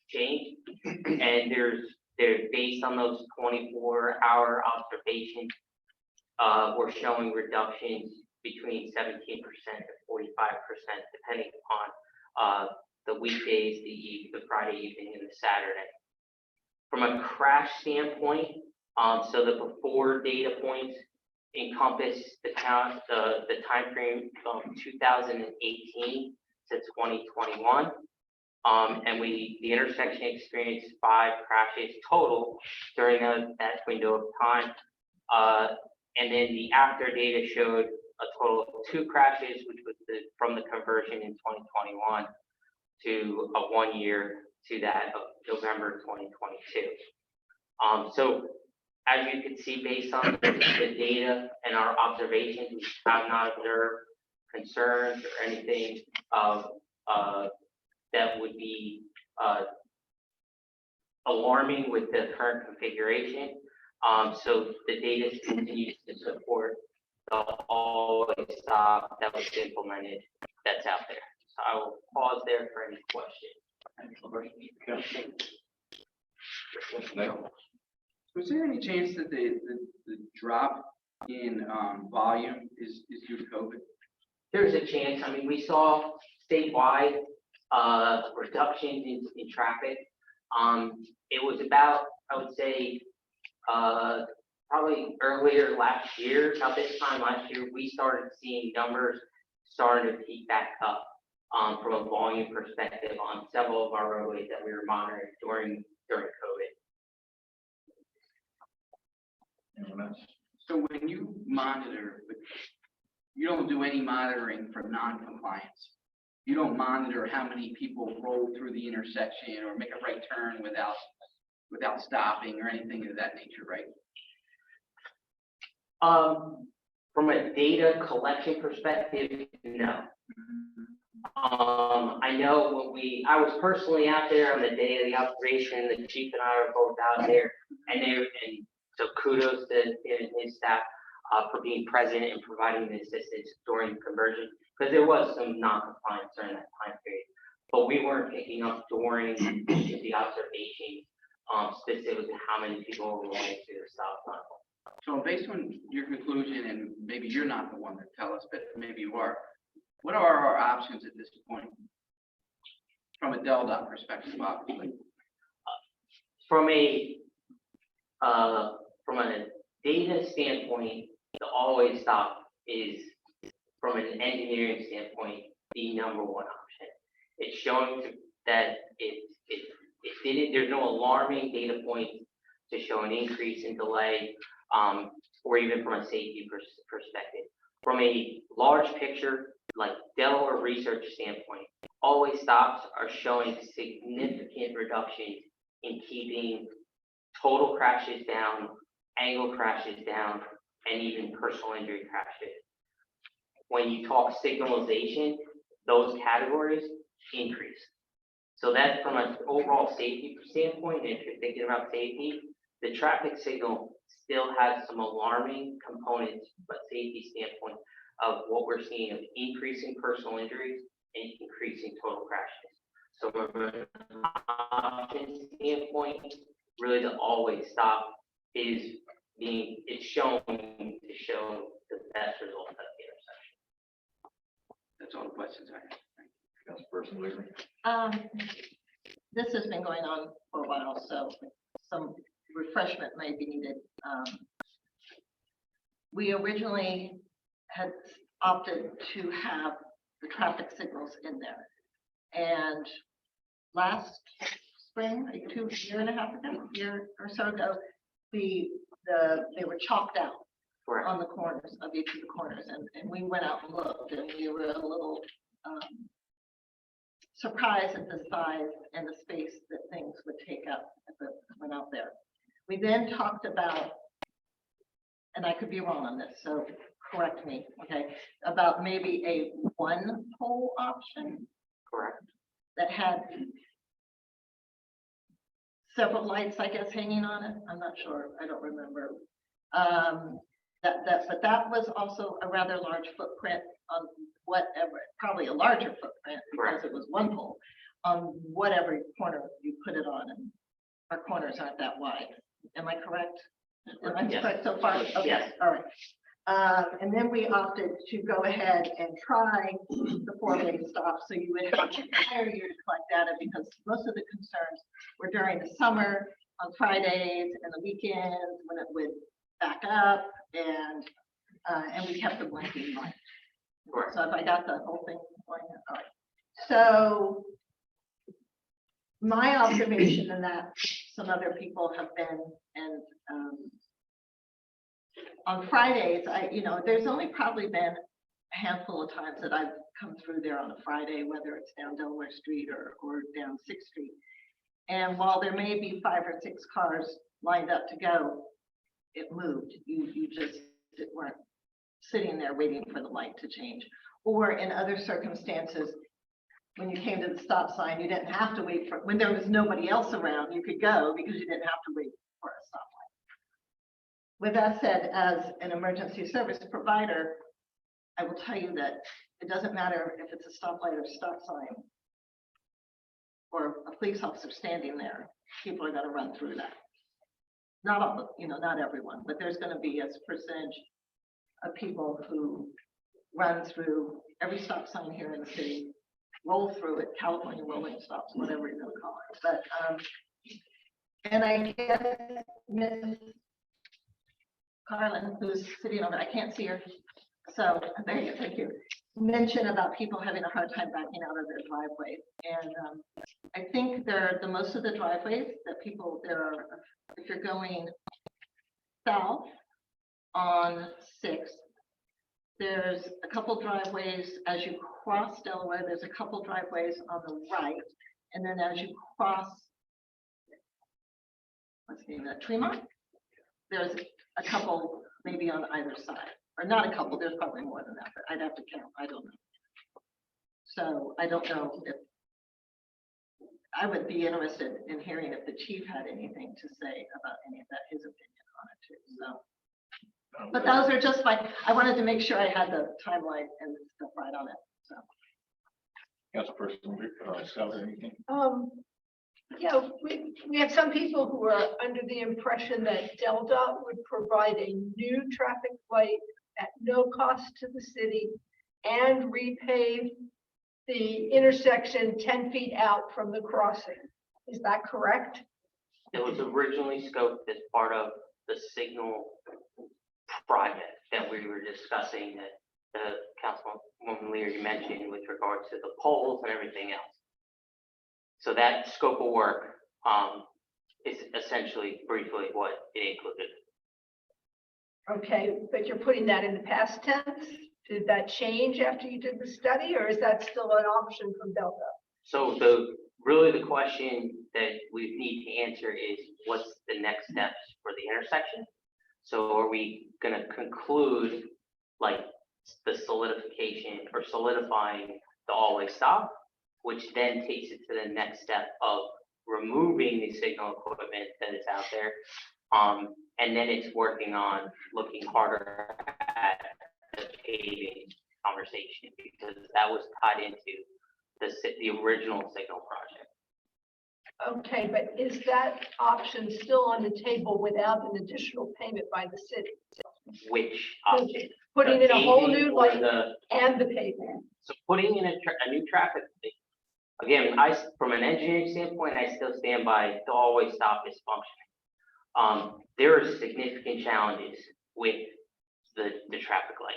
change. And there's based on those 24-hour observations, we're showing reductions between 17% to 45%, depending upon the weekdays, the Friday evening, and the Saturday. From a crash standpoint, so the before data points encompass the time frame from 2018 to 2021. And the intersection experienced 5 crashes total during that window of time. And then the after data showed a total of 2 crashes, which was from the conversion in 2021 to a 1 year to that of November 2022. So as you can see, based on the data and our observations, we have not observed concerns or anything that would be alarming with the current configuration. So the data continues to support the always stop that was implemented that's out there. So I will pause there for any questions. Was there any chance that the drop in volume is due to COVID? There's a chance. I mean, we saw statewide reductions in traffic. It was about, I would say, probably earlier last year. About this time last year, we started seeing numbers starting to peak back up from a volume perspective on several of our roadways that we were monitoring during COVID. Anyone else? So when you monitor, you don't do any monitoring for non-compliance. You don't monitor how many people roll through the intersection or make a right turn without stopping or anything of that nature, right? From a data collection perspective, no. I know I was personally out there on the day of the observation. The chief and I were both out there, and so kudos to him and his staff for being present and providing the assistance during the conversion, because there was some non-compliance during that time period. But we weren't picking up during the observation specifically how many people were rolling through the stop sign. So based on your conclusion, and maybe you're not the one to tell us, but maybe you are, What are our options at this point? From a Delta perspective, obviously. From a data standpoint, the always stop is, from an engineering standpoint, the number one option. It's showing that it didn't, there's no alarming data point to show an increase in delay, or even from a safety perspective. From a large picture, like Delaware research standpoint, always stops are showing significant reductions in keeping total crashes down, angle crashes down, and even personal injury crashes. When you talk signalization, those categories increase. So that's from an overall safety standpoint. If you're thinking about safety, the traffic signal still has some alarming components, but safety standpoint of what we're seeing of increasing personal injuries and increasing total crashes. So from an option standpoint, really the always stop is it's shown to show the best results at the intersection. That's all the questions I have. Councilperson Weaver. This has been going on for a while, so some refreshment may be needed. We originally had opted to have the traffic signals in there. And last spring, like year and a half ago, year or so ago, they were chalked out Correct. on the corners of each of the corners. And we went out and looked, and we were a little surprised at the size and the space that things would take up if it went out there. We then talked about, and I could be wrong on this, so correct me, okay, about maybe a one pole option Correct. that had several lights, I guess, hanging on it. I'm not sure. I don't remember. But that was also a rather large footprint on whatever, probably a larger footprint because it was one pole on whatever corner you put it on, and our corners aren't that wide. Am I correct? Am I Yes. correct so far? Okay, Yes. all right. And then we opted to go ahead and try the 4-way stop, so you would have the entire year to collect data, because most of the concerns were during the summer, on Fridays and the weekends, when it would back up, and we kept the blinking light. Correct. So if I got the whole thing going, all right. So my observation, and that some other people have been, and on Fridays, there's only probably been a handful of times that I've come through there on a Friday, whether it's down Delaware Street or down 6th Street. And while there may be 5 or 6 cars lined up to go, it moved. You just weren't sitting there waiting for the light to change. Or in other circumstances, when you came to the stop sign, you didn't have to wait for, when there was nobody else around, you could go because you didn't have to wait for a stop. With that said, as an emergency service provider, I will tell you that it doesn't matter if it's a stoplight or stop sign or a police officer standing there, people are going to run through that. Not all, not everyone, but there's going to be a percentage of people who run through every stop sign here in the city, roll through it, California rolling stops, whatever you're going to call it. But, and I guess Ms. Carlin, who's sitting over, I can't see her. So there you go, thank you. Mention about people having a hard time backing out of their driveway. And I think the most of the driveways that people, if you're going south on 6th, there's a couple driveways as you cross Delaware, there's a couple driveways on the right. And then as you cross, what's the name of that, Tremont? There's a couple maybe on either side, or not a couple, there's probably more than that, but I'd have to count, I don't know. So I don't know if, I would be interested in hearing if the chief had anything to say about any of that, his opinion on it too, so. But those are just I wanted to make sure I had the timeline and stuff right on it, so. Councilperson Scott, anything? Yeah, we have some people who are under the impression that DelDOT would provide a new traffic light at no cost to the city and repave the intersection 10 feet out from the crossing. Is that correct? It was originally scoped as part of the signal project that we were discussing that the Councilwoman Leary mentioned with regards to the poles and everything else. So that scope of work is essentially briefly what it included. Okay, but you're putting that in the past tense? Did that change after you did the study, or is that still an option from Delta? So really the question that we need to answer is what's the next steps for the intersection? So are we gonna conclude like the solidification or solidifying the all-way stop, which then takes it to the next step of removing the signal equipment that is out there? And then it's working on looking harder at the paving conversation because that was tied into the original signal project. Okay, but is that option still on the table without an additional payment by the city? Which option? Putting in a whole new Paving or light and the pavement? So putting in a new traffic, again, from an engineering standpoint, I still stand by the always stop is functioning. There are significant challenges with the traffic light,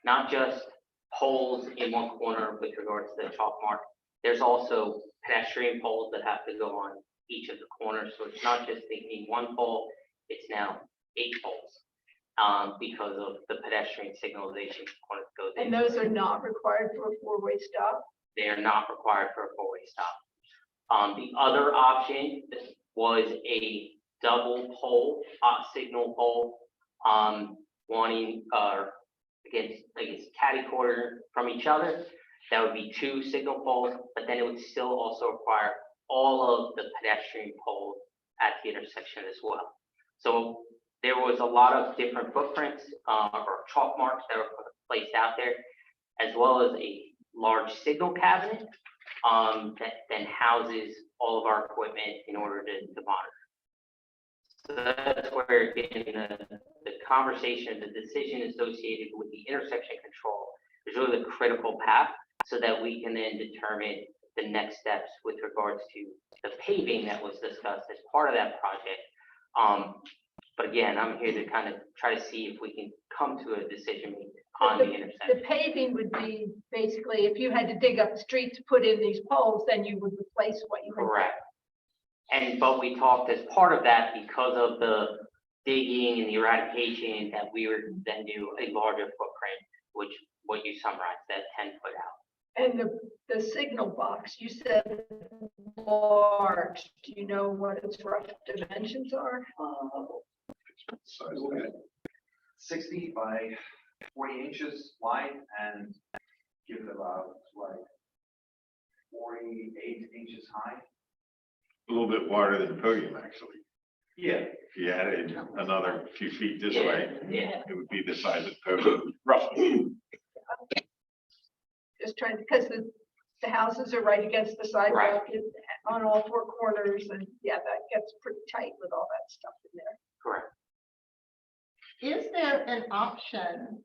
not just poles in one corner with regards to the chalk mark. There's also pedestrian poles that have to go on each of the corners. So it's not just thinking one pole, it's now 8 poles because of the pedestrian signalization component goes in. And those are not required for a four-way stop? They are not required for a four-way stop. The other option was a double pole, signal pole, wanting against catty corner from each other. That would be 2 signal poles, but then it would still also require all of the pedestrian poles at the intersection as well. So there was a lot of different footprints or chalk marks that were placed out there, as well as a large signal cabinet that then houses all of our equipment in order to monitor. So that's where again, the conversation, the decision associated with the intersection control is really the critical path so that we can then determine the next steps with regards to the paving that was discussed as part of that project. But again, I'm here to kind of try to see if we can come to a decision on the intersection. The paving would be basically, if you had to dig up the street to put in these poles, then you would replace what you had. Correct. But we talked as part of that because of the digging and the eradication that we would then do a larger footprint, which what you summarized, that 10-foot out. And the signal box, you said large. Do you know what its rough dimensions are? 60 by 40 inches wide and give it about like 48 inches high. A little bit wider than the podium, actually. Yeah. If you added another few feet this way, Yeah. it would be the size of the podium, roughly. Just trying, because the houses are right against the sidewalk on all 4 corners, and yeah, that gets pretty tight with all that stuff in there. Correct. Is there an option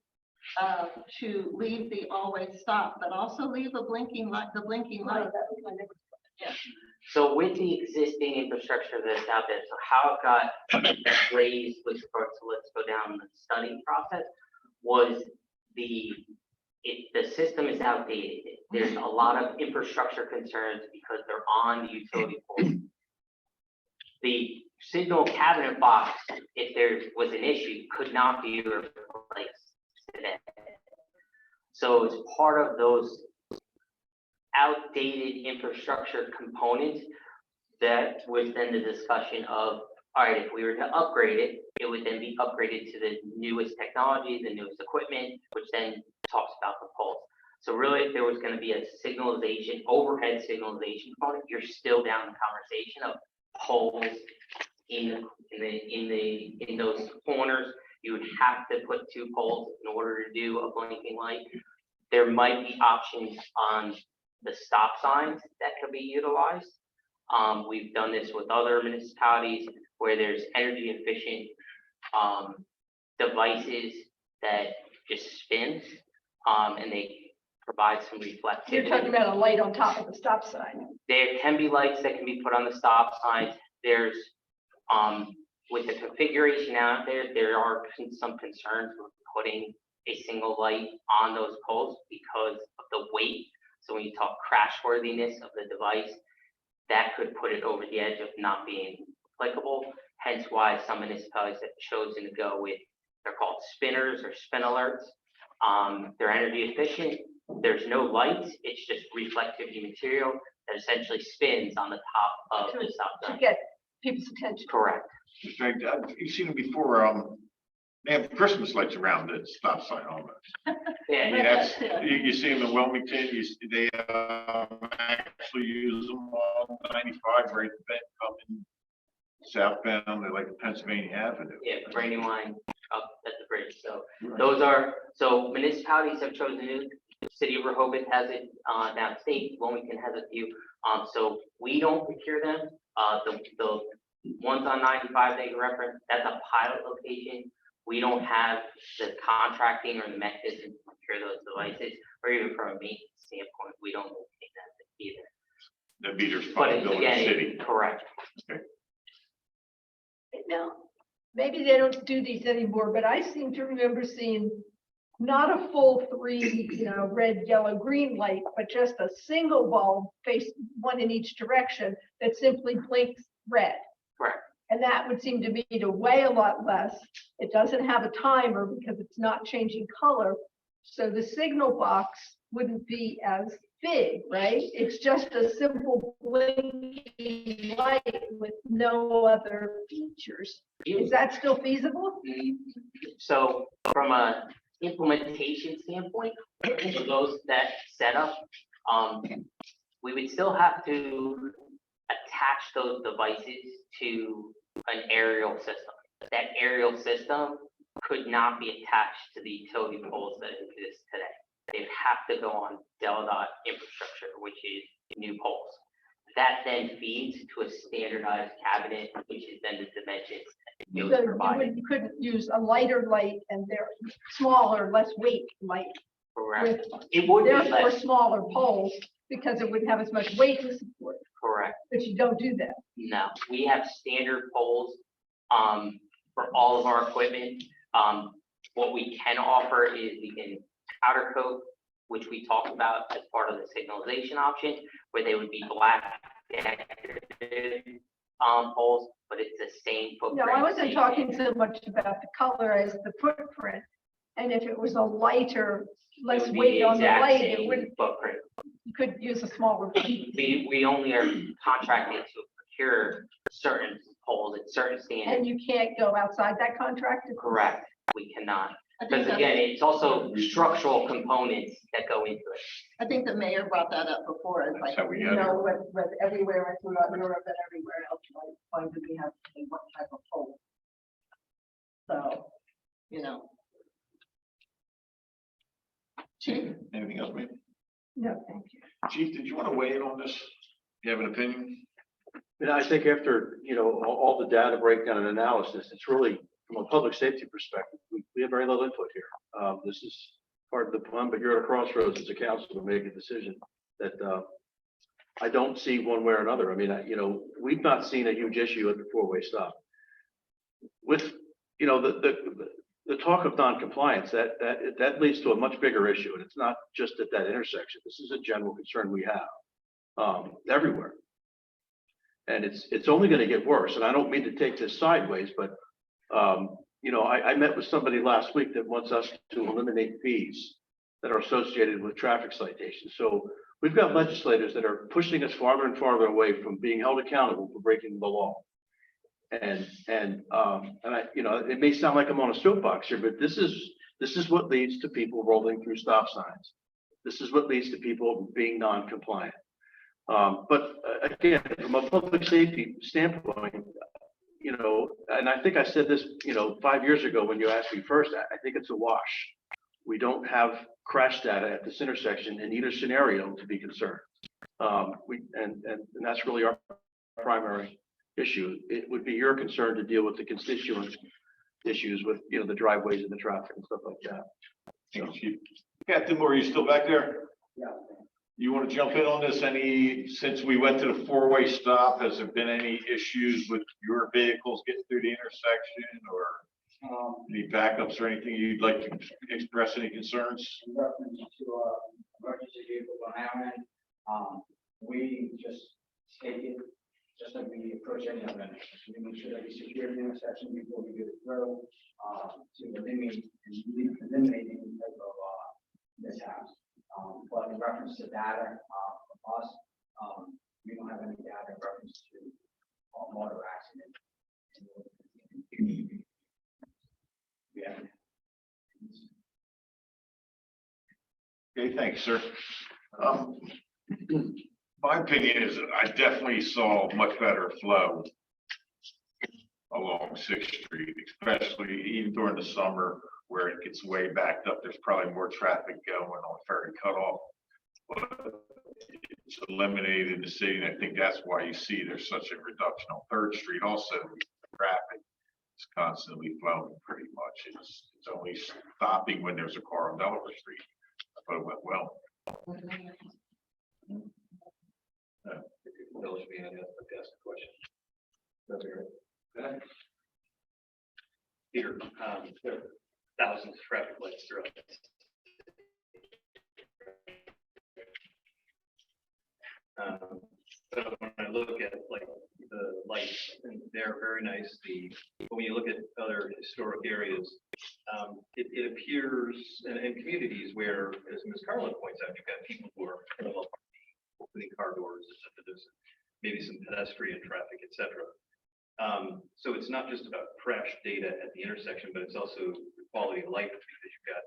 to leave the always stop, but also leave a blinking light, the blinking Oh, light? that was my next question. So with the existing infrastructure that's out there, so how it got raised with regards to let's go down the study process was the system is outdated. There's a lot of infrastructure concerns because they're on the utility pole. The signal cabinet box, if there was an issue, could not be replaced today. So as part of those outdated infrastructure components, that was then the discussion of, all right, if we were to upgrade it, it would then be upgraded to the newest technology, the newest equipment, which then talks about the poles. So really, if there was going to be a signalization, overhead signalization component, you're still down the conversation of poles in those corners. You would have to put 2 poles in order to do a blinking light. There might be options on the stop signs that could be utilized. We've done this with other municipalities where there's energy efficient devices that just spin and they provide some You're reflectivity. talking about a light on top of the stop sign. There can be lights that can be put on the stop signs. There's, with the configuration out there, there are some concerns with putting a single light on those poles because of the weight. So when you talk crash worthiness of the device, that could put it over the edge of not being applicable. Hence why some municipalities have chosen to go with, they're called spinners or spin alerts. They're energy efficient. There's no lights. It's just reflectivity material that essentially spins on the top of the stop To sign. get people's attention. Correct. In fact, you've seen it before, they have Christmas lights around the stop sign almost. Yeah, Yeah, that's, you see them in Wilmington, they actually use them on 95 right then coming southbound, they're like Pennsylvania Avenue. yeah, Brandywine up at the bridge. So those are, so municipalities have chosen to, the city of Rehoboth has it, downstate, Wilmington has a few. So we don't procure them. The ones on 95 they reference, that's a pilot location. We don't have the contracting or the mechanism to procure those devices, or even from a maintenance standpoint, we don't maintain that either. That'd be their But it's, responsibility of the again, city. it's correct. Now, maybe they don't do these anymore, but I seem to remember seeing not a full 3, red, yellow, green light, but just a single bulb face one in each direction that simply blinks red. Correct. And that would seem to me to weigh a lot less. It doesn't have a timer because it's not changing color. So the signal box wouldn't be as big, right? It's just a simple blinking light with no other features. Is that still feasible? So from a implementation standpoint, for those that setup, we would still have to attach those devices to an aerial system. That aerial system could not be attached to the utility poles that exist today. They'd have to go on Deladot infrastructure, which is new poles. That then feeds to a standardized cabinet, which is then the dimensions that So Yoast provided. you couldn't use a lighter light and they're smaller, less weight light Correct. with It would be therefore less, smaller poles because it wouldn't have as much weight to support, correct. but you don't do that. No, we have standard poles, for all of our equipment. What we can offer is we can powder coat, which we talked about as part of the signalization option, where they would be black decorative, poles, but it's the same No, footprint. I wasn't same- talking so much about the color as the footprint. And if it was a lighter, it less would be weight on the exact light, same it wouldn't, Footprint. you could use a smaller. We only are contracted to procure certain poles at certain And standards. you can't go outside that contract? Correct, we cannot. I think Because that's- again, it's also structural components that go into it. I think the mayor brought that up before, it's That's like, how we got here. with everywhere, I throughout Europe and everywhere else, like, why do we have one type of pole? So, Chief, anything else, maybe? No, thank you. Chief, did you want to weigh in on this? You have an opinion? And I think after, all the data breakdown and analysis, it's really, from a public safety perspective, we have very little input here. This is part of the plan, but you're at a crossroads as a council to make a decision that I don't see one way or another. I mean, we've not seen a huge issue at the four-way stop. With, the talk of non-compliance, that leads to a much bigger issue, and it's not just at that intersection. This is a general concern we have everywhere. And it's only going to get worse. And I don't mean to take this sideways, but I met with somebody last week that wants us to eliminate fees that are associated with traffic citations. So we've got legislators that are pushing us farther and farther away from being held accountable for breaking the law. And I, it may sound like I'm on a soapbox here, but this is what leads to people rolling through stop signs. This is what leads to people being non-compliant. But again, from a public safety standpoint, and I think I said this, 5 years ago when you asked me first, I think it's a wash. We don't have crash data at this intersection in either scenario to be concerned. And that's really our primary issue. It would be your concern to deal with the constituents issues with, the driveways and the traffic and stuff like that. Thank you, Chief. Captain Moore, are you still back there? Yeah. You want to jump in on this? Since we went to the four-way stop, has there been any issues with your vehicles getting through the intersection or any backups or anything you'd like to express any concerns? In reference to, emergency vehicles on our end, we just take it, just like we approach any other intersection. We make sure that we secure the intersection before we get it through, to eliminate any type of, mishaps. But in reference to data, from us, we don't have any data in reference to, motor accidents. Yeah. Okay, thanks, sir. My opinion is that I definitely saw much better flow along Sixth Street, especially even during the summer where it gets way backed up. There's probably more traffic going on Ferry Cutoff. But it's eliminated in the city, and I think that's why you see there's such a reduction on Third Street. Also, traffic is constantly flowing pretty much. It's only stopping when there's a car on Delaware Street, but it went well. Indulge me, I have to ask a question. Okay. Peter, there are thousands of traffic lights throughout this. So when I look at like the lights, and they're very nice. When you look at other historic areas, it appears in communities where, as Ms. Carlin points out, you've got people who are opening car doors, there's maybe some pedestrian traffic, etc. So it's not just about crash data at the intersection, but it's also the quality of life, because you've got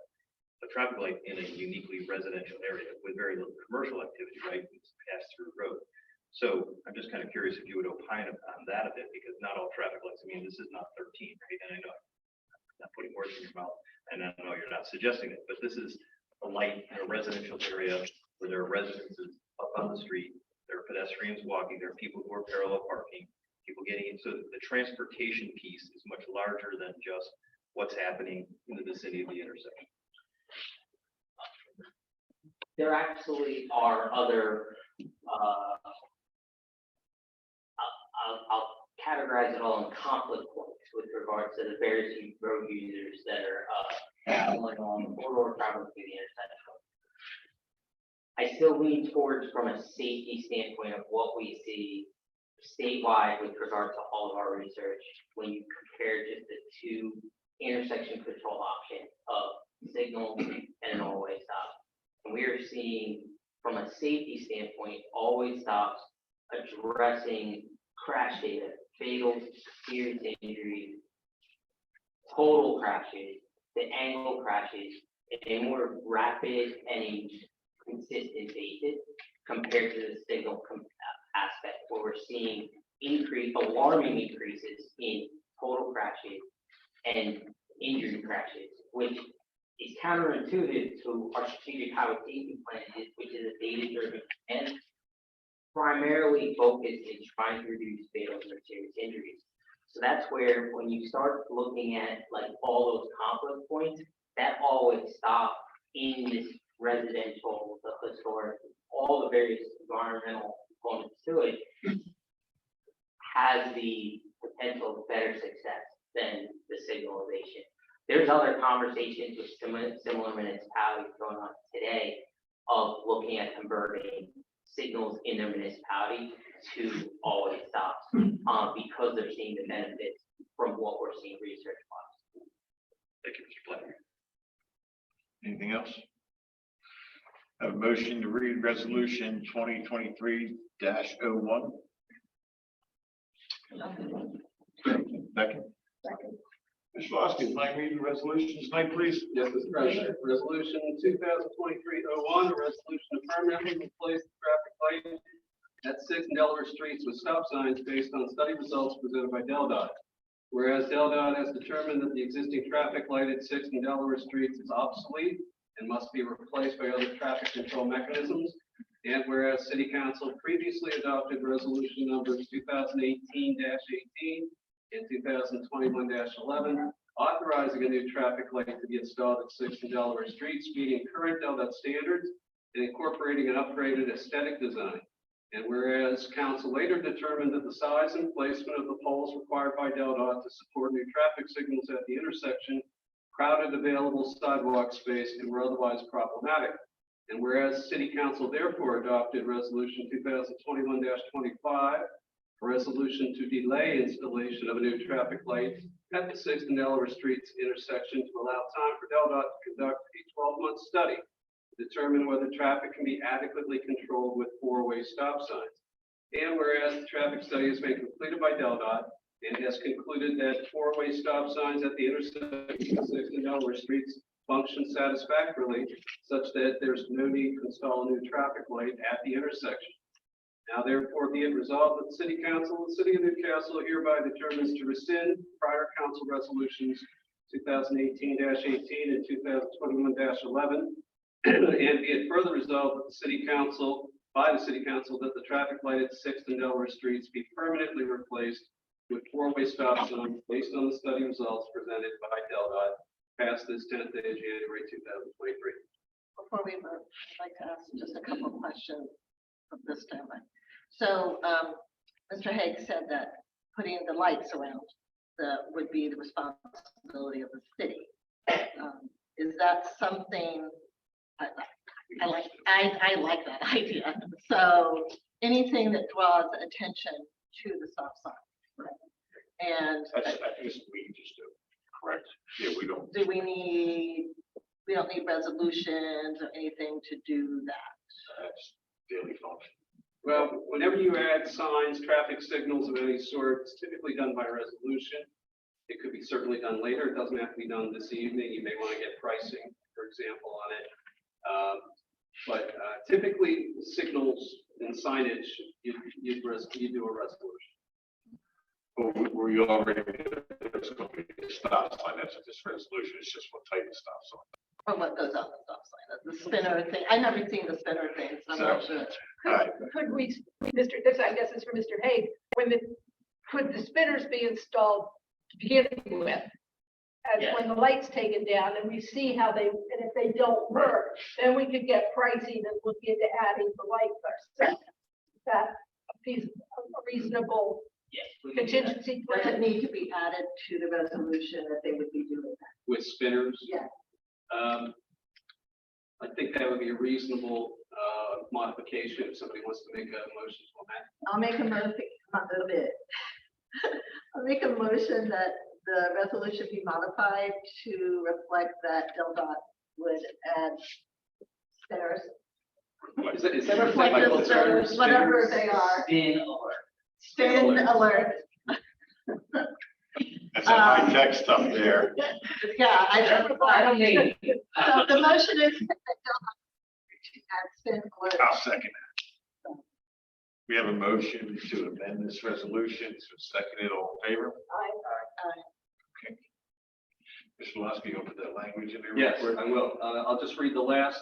a traffic light in a uniquely residential area with very little commercial activity, right? It's a pass-through road. So I'm just kind of curious if you would opine on that a bit, because not all traffic lights, I mean, this is not 13, right? And I know I'm not putting words in your mouth, and I know you're not suggesting it, but this is a light in a residential area where there are residences up on the street, there are pedestrians walking, there are people who are parallel parking, people getting in. So the transportation piece is much larger than just what's happening in the vicinity of the intersection. There absolutely are other, I'll categorize it all in conflict points with regards to the various road users that are going on or traveling through the intersection. I still lean towards, from a safety standpoint, of what we see statewide with regard to all of our research, when you compare just the two intersection control options of signal and an all-way stop. And we are seeing, from a safety standpoint, all-way stops addressing crash data, fatal, serious injuries, total crashes, the angle crashes, in a more rapid and a consistent basis compared to the signal aspect, where we're seeing alarming increases in total crashes and injury crashes, which is counterintuitive to our strategic highway safety plan, which is a data-driven and primarily focused in trying to reduce fatal or serious injuries. So that's where, when you start looking at like all those conflict points, that always stop in this residential, the historic, all the various environmental components to it, has the potential of better success than the signalization. There's other conversations with similar municipalities going on today of looking at converting signals in their municipality to always stops, because they're seeing the benefits from what we're seeing research-wise. Thank you, Mr. Fletcher. Anything else? Have a motion to read resolution 2023-01. Second. Ms. Foskett, might read the resolution tonight, please? Yes, Mr. President. Resolution 2023-01, a resolution to permanently replace the traffic light at 6 Delaware Streets with stop signs based on study results presented by DelDOT. Whereas DelDOT has determined that the existing traffic light at 6 and Delaware Streets is obsolete and must be replaced by other traffic control mechanisms. And whereas City Council previously adopted resolution numbers 2018-18 and 2021-11, authorizing a new traffic light to be installed at 6 and Delaware Streets, meeting current DelDOT standards and incorporating an upgraded aesthetic design. And whereas council later determined that the size and placement of the poles required by DelDOT to support new traffic signals at the intersection crowded available sidewalk space and were otherwise problematic. And whereas city council therefore adopted resolution 2021-25, a resolution to delay installation of a new traffic light at the 6th and Delaware Streets intersection to allow time for DelDOT to conduct a 12-month study to determine whether traffic can be adequately controlled with four-way stop signs. And whereas the traffic study has been completed by DelDOT and has concluded that four-way stop signs at the intersection of 6th and Delaware Streets function satisfactorily, such that there's no need to install a new traffic light at the intersection. Now therefore be it resolved that the City Council of the City of Newcastle hereby determines to rescind prior council resolutions 2018-18 and 2021-11. And be it further resolved that the City Council, by the City Council, that the traffic light at 6th and Delaware Streets be permanently replaced with four-way stop signs based on the study results presented by DelDOT past this 10th day of January 2023. Before we vote, I'd like to ask just a couple of questions of this gentleman. So, Mr. Hague said that putting the lights around would be the responsibility of the city. Is that something, I like that idea. So anything that draws attention to the stop sign. And I think it's we just do, correct? Yeah, we don't. do we don't need resolutions or anything to do that? That's daily function. Well, whenever you add signs, traffic signals of any sort, it's typically done by resolution. It could be certainly done later. It doesn't have to be done this evening. You may want to get pricing, for example, on it. But typically signals and signage, you do a resolution. Well, we already, there's going to be a stop sign. That's what this resolution is, just what type of stop sign. Or what goes on the stop sign, the spinner thing. I've never seen the spinner thing, so I'm not sure. Could we, this I guess is for Mr. Hague, could the spinners be installed to begin with? As Yes. when the light's taken down and we see how and if they don't work, then we could get pricing and look into adding the lights ourselves. Is that a reasonable Yes. we can do that. contingency Does it plan? need to be added to the resolution that they would be doing that? With spinners. Yeah. I think that would be a reasonable modification if somebody wants to make a motion on that. I'll make a motion, not a bit. I'll make a motion that the resolution be modified to reflect that DelDOT would add spinners, Is that reflective spinners, whatever they are. Spin alert. Spin alert. That's some high-tech stuff there. Yeah, I don't need. So the motion is that DelDOT to add spin alert. I'll second that. We have a motion to amend this resolution, to second it, all in favor? Mr. Lusky, you'll put that language in there. real Yes, quick? I will. I'll just read the last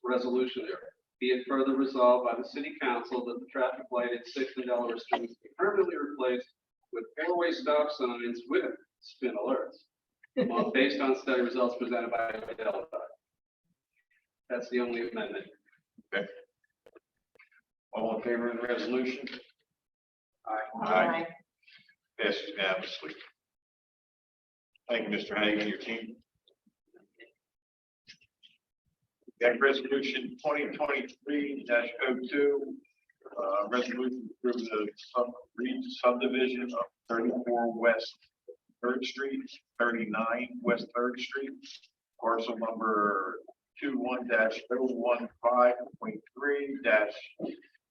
resolution there. Be it further resolved by the City Council that the traffic light at 6th and Delaware Streets be permanently replaced with four-way stop signs with spin alerts, based on study results presented by DelDOT. That's the only amendment. All in favor of the resolution? Aye. Passes unanimously. Thank you, Mr. Hagan and your team. That resolution 2023-02, resolution to approve the subdivision of 34 West 3rd Street, 39 West 3rd Street, parcel number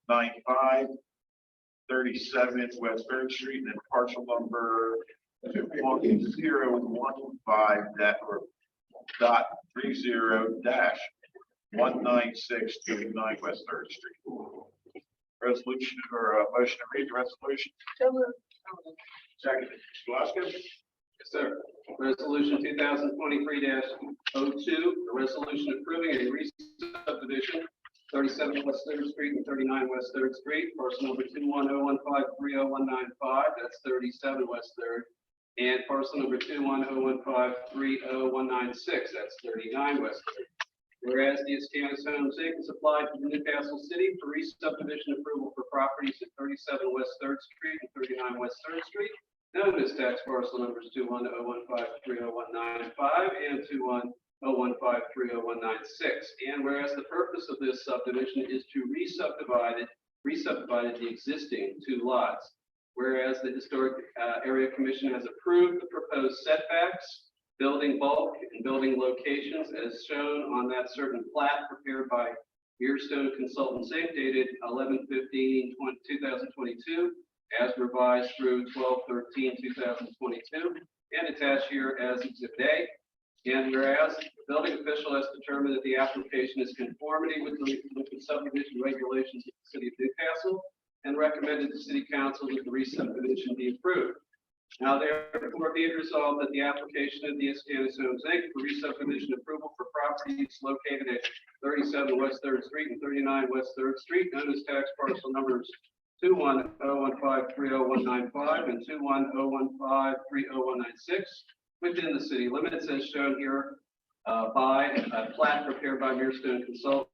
21-015.3-95, 37 West 3rd Street, and then parcel number 2015 .30-19629 West 3rd Street. Resolution or motion to read the resolution. So moved. Second, Mr. Glasgow. Yes, sir. Resolution 2023-02, a resolution approving a re-subdivision, 37 West 3rd Street and 39 West 3rd Street, parcel number 21015301995, that's 37 West 3rd, and parcel number 21015301996, that's 39 West 3rd. Whereas the Astanis Homes Inc. has applied to the Newcastle City for re-subdivision approval for properties at 37 West Third Street and 39 West Third Street, known as tax parcel numbers 21015301995 and 21015301996. And whereas the purpose of this subdivision is to re-subdivide the existing 2 lots. Whereas the Historic Area Commission has approved the proposed setbacks, building bulk, and building locations as shown on that certain plat prepared by Mirstone Consultants Inc. dated 11/15/2022, as revised through 12/13/2022, and attached here as Exhibit A. And whereas the building official has determined that the application is conformity with the subdivision regulations of the City of Newcastle, and recommended to City Council that the re-subdivision be approved. Now therefore be it resolved that the application of the Astanis Homes Inc. for re-subdivision approval for properties located at 37 West Third Street and 39 West Third Street, known as tax parcel numbers 21015301995 and 21015301996, within the city limits as shown here by a plat prepared by Mirstone Consultants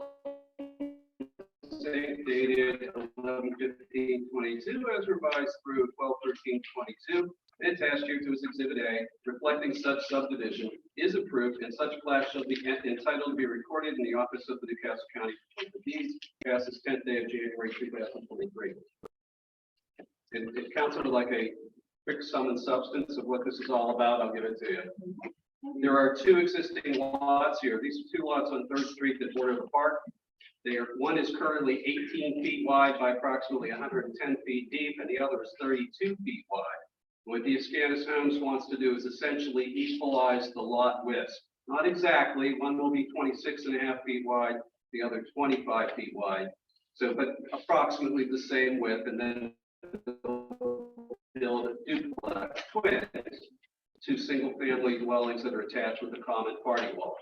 dated 11/15/22, as revised through 12/13/22, and attached here to his Exhibit A, reflecting such subdivision is approved, and such plat shall be entitled to be recorded in the office of the Newcastle County Clerk of Deeds, passed this 10th day of January 2023. And if council would like a quick sum and substance of what this is all about, I'll give it to you. There are 2 existing lots here. These are 2 lots on Third Street that border the park. One is currently 18 feet wide by approximately 110 feet deep, and the other is 32 feet wide. What the Astanis Homes wants to do is essentially equalize the lot widths. Not exactly, one will be 26.5 feet wide, the other 25 feet wide. So, but approximately the same width, and then build a duplex twins, 2 single-family dwellings that are attached with a common party wall.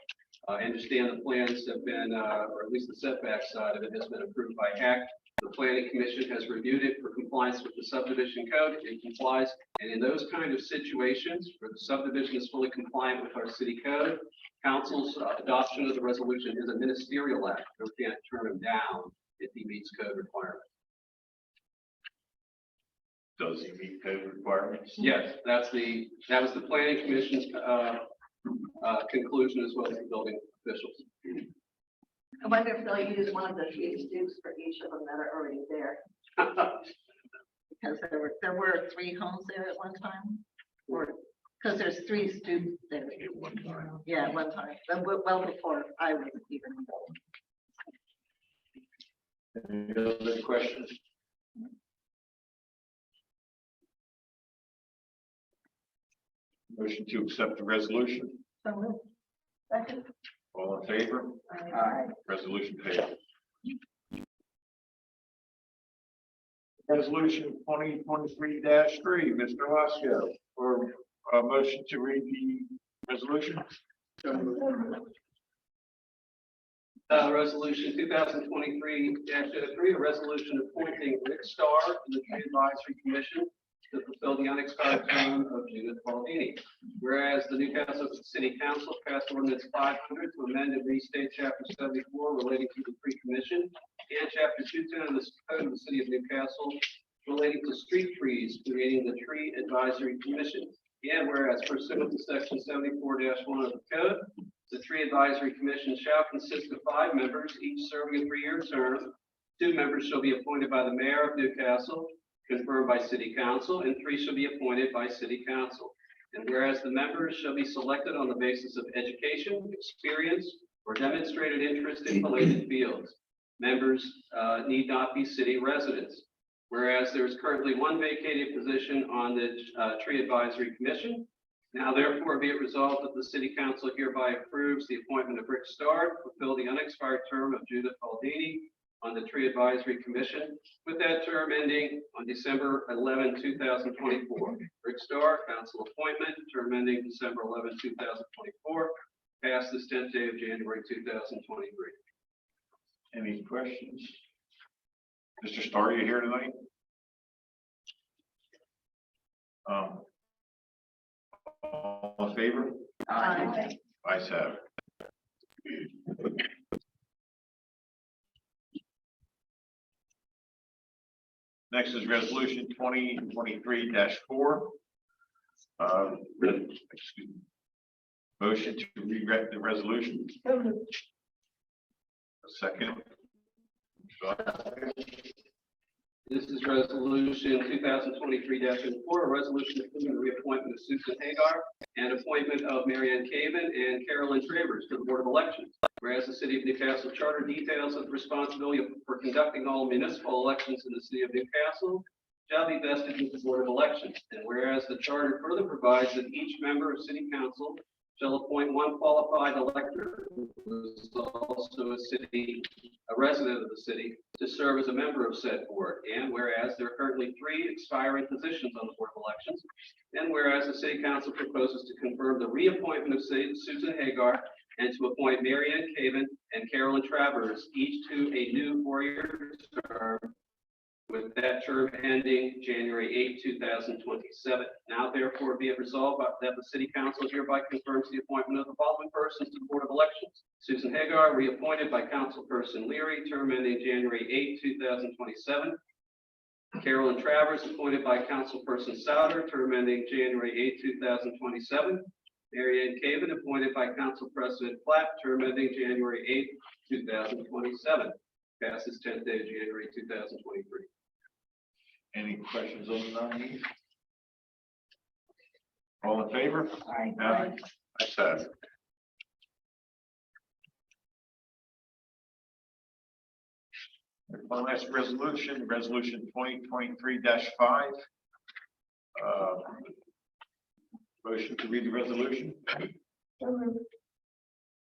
I understand the plans have been, or at least the setback side of it has been approved by HAC. The planning commission has reviewed it for compliance with the subdivision code. It complies. And in those kind of situations where the subdivision is fully compliant with our city code, council's adoption of the resolution is a ministerial act. We can't turn him down if he meets code requirements. Does he meet code requirements? Yes, that was the planning commission's conclusion, as well as the building officials. I wonder if they'll use one of the 3 stoops for each of them that are already there, because there were 3 homes there at one time, or, because there's 3 stoops there. Yeah, at one time, well before I was even involved. Any other questions? Motion to accept the resolution. So moved. Second. All in favor? Aye. Resolution paid. Resolution 2023-3, Mr. Lasko, for a motion to read the resolution. Resolution 2023-03, a resolution appointing Rick Starr to the Tree Advisory Commission to fulfill the unexpired term of Judith Baldini. Whereas the Newcastle City Council passed ordinance 500 to amend and restate chapter 74 relating to the tree commission and chapter 210 of the code of the city of Newcastle relating to street trees, creating the Tree Advisory Commission. And whereas pursuant to section 74-1 of the code, the Tree Advisory Commission shall consist of 5 members, each serving a 3-year term. 2 members shall be appointed by the mayor of Newcastle, confirmed by city council, and 3 shall be appointed by city council. And whereas the members shall be selected on the basis of education, experience, or demonstrated interest in related fields. Members need not be city residents. Whereas there is currently 1 vacated position on the Tree Advisory Commission. Now therefore be it resolved that the city council hereby approves the appointment of Rick Starr to fulfill the unexpired term of Judith Baldini on the Tree Advisory Commission, with that term ending on December 11, 2024. Rick Starr, council appointment, term ending December 11, 2024, passed this 10th day of January 2023. Any questions? Mr. Starr, are you here tonight? All in favor? Aye. Ayes have it. Next is resolution 2023-4. Excuse me. Motion to read the resolution. A second. This is resolution 2023-4, a resolution approving the reappointment of Susan Hagar and appointment of Marianne Caven and Carolyn Travers to the Board of Elections. Whereas the City of Newcastle Charter details of the responsibility for conducting all municipal elections in the City of Newcastle shall be vested with the Board of Elections. And whereas the Charter further provides that each member of City Council shall appoint one qualified elector who is also a resident of the city, to serve as a member of said board. And whereas there are currently 3 expiring positions on the Board of Elections, and whereas the City Council proposes to confirm the reappointment of Susan Hagar and to appoint Marianne Caven and Carolyn Travers, each to a new 4-year term, with that term ending January 8, 2027. Now therefore be it resolved that the City Council hereby confirms the appointment of the following persons to the Board of Elections. Susan Hagar, reappointed by Councilperson Leary, term ending January 8, 2027. Carolyn Travers, appointed by Councilperson Souter, term ending January 8, 2027. Marianne Caven, appointed by Council President Platt, term ending January 8, 2027. Passes 10th day of January 2023. Any questions on the nominees? All in favor? Aye. Aye. Ayes have it. One last resolution, resolution 2023-5. Motion to read the resolution.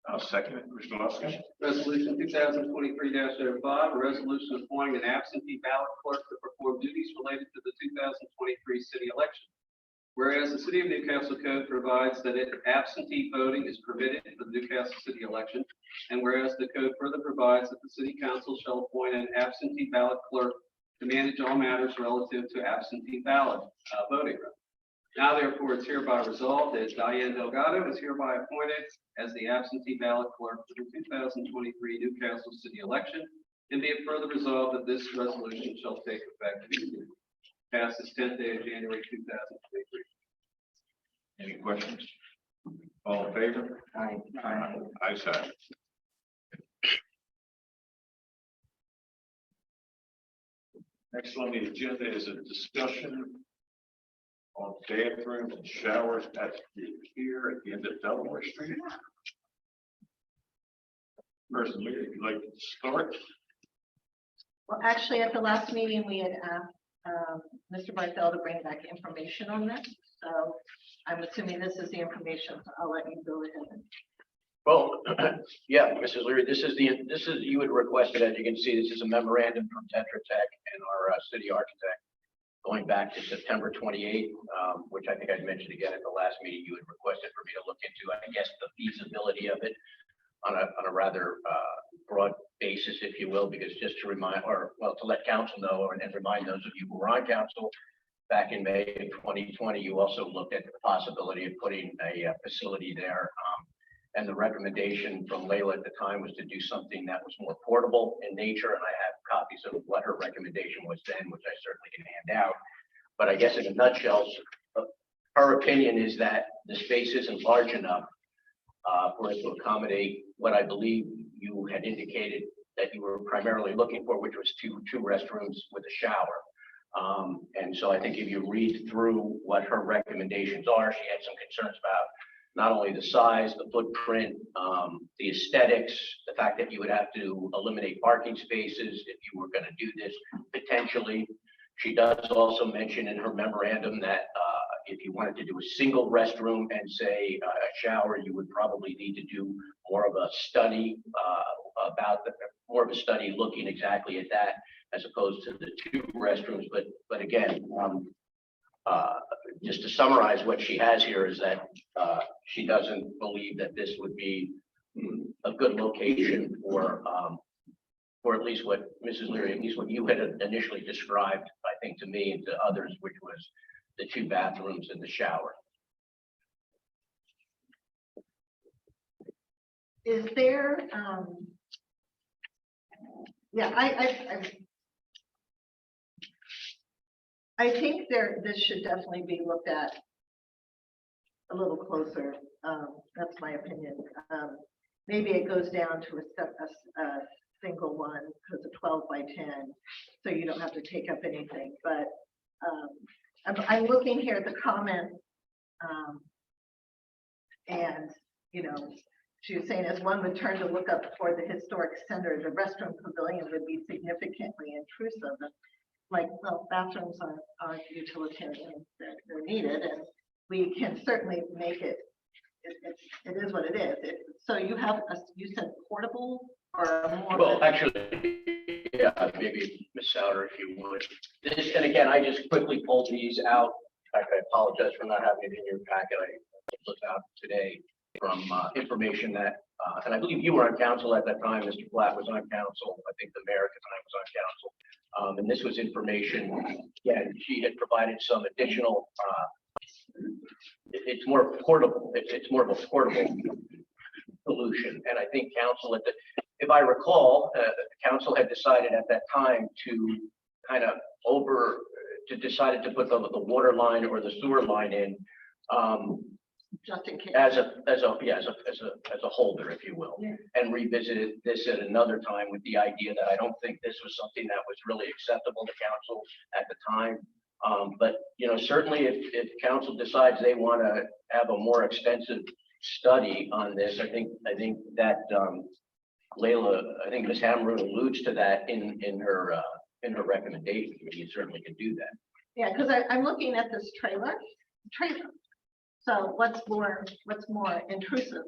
I'll second it. Mr. Luskin. Resolution 2023-05, a resolution appointing an absentee ballot clerk to perform duties related to the 2023 city election. Whereas the City of Newcastle Code provides that absentee voting is permitted for the Newcastle City election, and whereas the code further provides that the City Council shall appoint an absentee ballot clerk to manage all matters relative to absentee ballot voting. Now therefore it's hereby resolved that Diane Delgado is hereby appointed as the absentee ballot clerk for the 2023 Newcastle City election, and be it further resolved that this resolution shall take effect immediately. Passes 10th day of January 2023. Any questions? All in favor? Aye. Ayes have it. Next on the agenda is a discussion on bathrooms and showers at the pier at the end of Delaware Street. Person, if you'd like to start. Well, actually, at the last meeting, we had asked Mr. Barthel to bring back information on this. So I'm assuming this is the information, so I'll let you go ahead. Well, yeah, Mrs. Leary, this is you had requested, as you can see, this is a memorandum from Tetra Tech and our city architect going back to September 28th, which I think I'd mentioned again at the last meeting. You had requested for me to look into, I guess, the feasibility of it on a rather broad basis, if you will, because just to remind, or well, to let council know, and remind those of you who were on council back in May of 2020, you also looked at the possibility of putting a facility there. And the recommendation from Layla at the time was to do something that was more portable in nature. And I have copies of what her recommendation was then, which I certainly can hand out. But I guess in a nutshell, her opinion is that the space isn't large enough for it to accommodate what I believe you had indicated that you were primarily looking for, which was two restrooms with a shower. And so I think if you read through what her recommendations are, she had some concerns about not only the size, the footprint, the aesthetics, the fact that you would have to eliminate parking spaces if you were going to do this potentially. She does also mention in her memorandum that if you wanted to do a single restroom and say a shower, you would probably need to do more of a study more of a study looking exactly at that as opposed to the 2 restrooms. But again, just to summarize what she has here is that she doesn't believe that this would be a good location for at least what Mrs. Leary, at least what you had initially described, I think, to me and to others, which was the 2 bathrooms and the shower. Is there, yeah, I think this should definitely be looked at a little closer. That's my opinion. Maybe it goes down to a single one, because a 12 by 10, so you don't have to take up anything, but I'm looking here at the comment, and, you know, she was saying as one would turn to look up toward the historic center, the restroom pavilion would be significantly intrusive. And like, well, bathrooms are utilitarian, they're needed, and we can certainly make it, it is what it is. So you said portable or more? Well, actually, yeah, maybe Ms. Souter, if you would. This, and again, I just quickly pulled these out. In fact, I apologize for not having it in your packet. I looked out today from information that, and I believe you were on council at that time. Mr. Blatt was on council. I think the mayor at the time was on council. And this was information, yeah, she had provided some additional, it's more portable. It's more of a portable solution. And I think council if I recall, council had decided at that time to kind of decided to put the water line or the sewer line in, Just in case. as a holder, if you will, and revisited this at another time with the idea that I don't think this was something that was really acceptable to council at the time. But, you know, certainly if council decides they want to have a more extensive study on this, I think that Layla, I think Ms. Hammerwood alludes to that in her recommendation. You certainly can do that. Yeah, because I'm looking at this trailer. So what's more intrusive,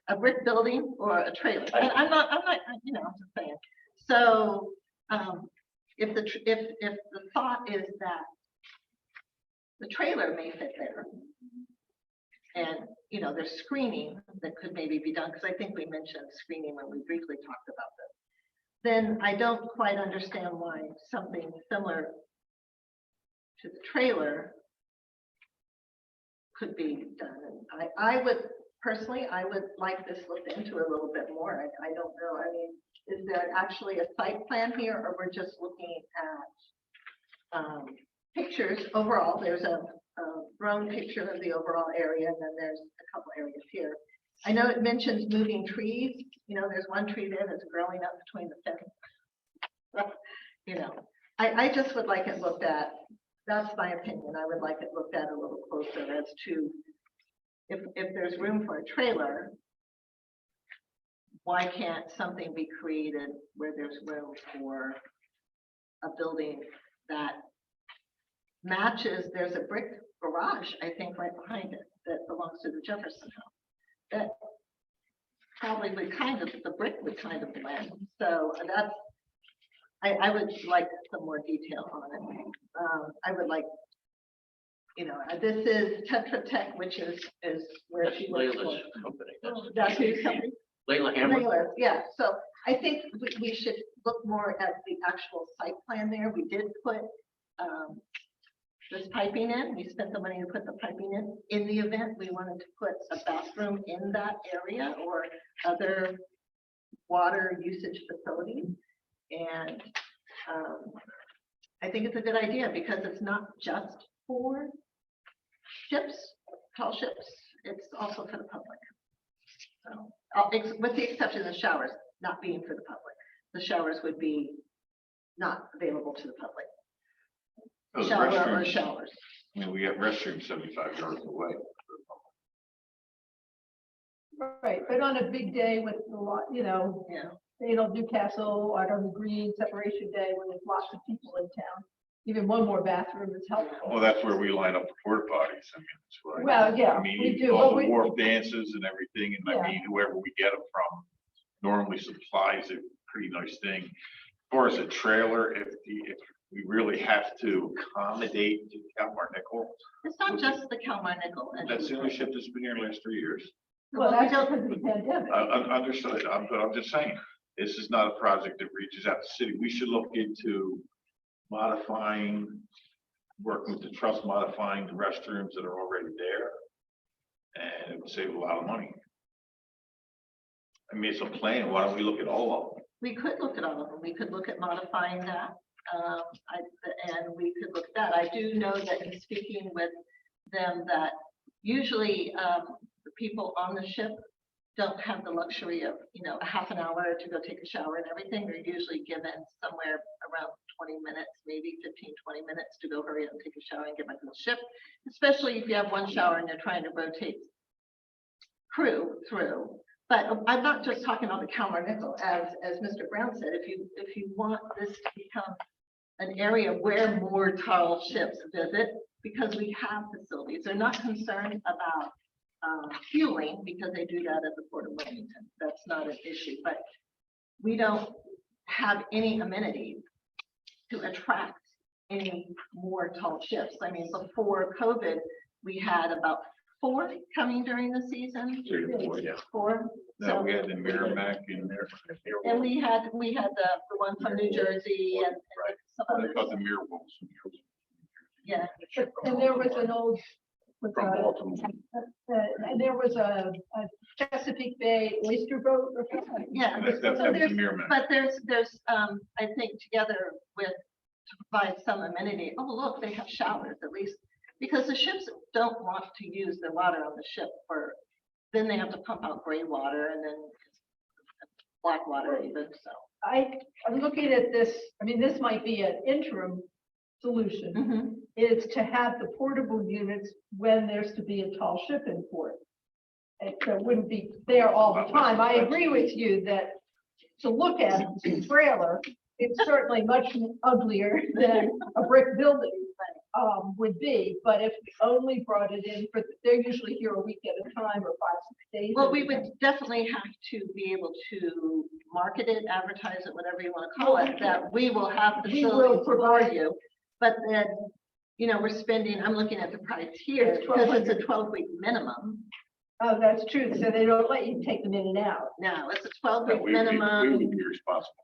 a brick building or a trailer? And I'm not, you know, I'm just saying. So if the thought is that the trailer may fit there, and you know, there's screening that could maybe be done, because I think we mentioned screening when we briefly talked about this. Then I don't quite understand why something similar to the trailer could be done. And I would personally, I would like this looked into a little bit more. I don't know. I mean, is there actually a site plan here, or we're just looking at pictures overall? There's a drone picture of the overall area, and then there's a couple areas here. I know it mentions moving trees. You know, there's one tree there that's growing up between the fence. You know, I just would like it looked at. That's my opinion. I would like it looked at a little closer as to if there's room for a trailer, why can't something be created where there's room for a building that matches? There's a brick garage, I think, right behind it that belongs to the Jefferson House. That probably would the brick would kind of blend. So that's, I would like some more detail on it. I would like, you know, this is Tetra Tech, which is where That's she works Layla's for. company. That's whose company? Layla Hammer. Layla's, yeah. So I think we should look more at the actual site plan there. We did put this piping in. We spent the money to put the piping in. In the event we wanted to put a bathroom in that area or other water usage facilities. And I think it's a good idea because it's not just for ships, tall ships. It's also for the public. So, with the exception of showers not being for the public, the showers would be not available to the public. Those Shower or restrooms, showers. I mean, we got restrooms 75 yards away. Right, but on a big day with a lot, you know, Yeah. you know, Newcastle, out on the Green, Separation Day, when there's lots of people in town, even one more bathroom is helpful. Well, that's where we line up the porta potties. I mean, that's right. Well, yeah, I mean, we do, all but the we, wharf dances and everything, and Yeah. I mean, whoever we get them from normally supplies a pretty nice thing. As far as a trailer, if we really have to accommodate the Calmar Nickel, It's not just the Kalmar Nickel. that's the only ship that's been here the last 3 years. well, we that's don't- because of the pandemic. Understood, but I'm just saying, this is not a project that reaches out to the city. We should look into modifying, working with the trust, modifying the restrooms that are already there. And it would save a lot of money. I mean, it's a plan. Why don't we look at all of them? We could look at all of them. We could look at modifying that. And we could look at that. I do know that in speaking with them that usually the people on the ship don't have the luxury of, a half an hour to go take a shower and everything. They're usually given somewhere around 20 minutes, maybe 15, 20 minutes to go hurry up and take a shower and get back to the ship, especially if you have one shower and you're trying to rotate crew through. But I'm not just talking on the Calmer Nickel, as Mr. Brown said, if you want this to become an area where more tall ships visit, because we have facilities, they're not concerned about fueling because they do that at the Port of Wilmington. That's not an issue, but we don't have any amenities to attract any more tall ships. I mean, before COVID, we had about 4 coming during the season. 3 or 4, yeah. 4. No, So- we had the Merrimack in there. And we had the one from New Jersey and some They others. got the Miracles. Yeah. And there was an old. From Baltimore. And there was a Chesapeake Bay oyster boat or something. Yeah. That So was the there's- Merrimack. But there's, I think together with, to provide some amenity, oh, look, they have showers at least, because the ships don't want to use their water on the ship then they have to pump out gray water and then black water even, so. I'm looking at this, I mean, this might be an interim solution, Mhm. is to have the portable units when there's to be a tall ship in port. And so it wouldn't be there all the time. I agree with you that to look at a trailer, it's certainly much uglier than a brick building would be, but if we only brought it in they're usually here a week at a time or 5-6 days. Well, at we a would time. definitely have to be able to market it, advertise it, whatever you want to call it, that we will have We will facilities for provide- you. But then, we're spending, I'm looking at the price here, It's because it's a 1,200. 12-week minimum. Oh, that's true. So they don't let you take them in and out. No, it's a No, 12-week we would minimum. be responsible.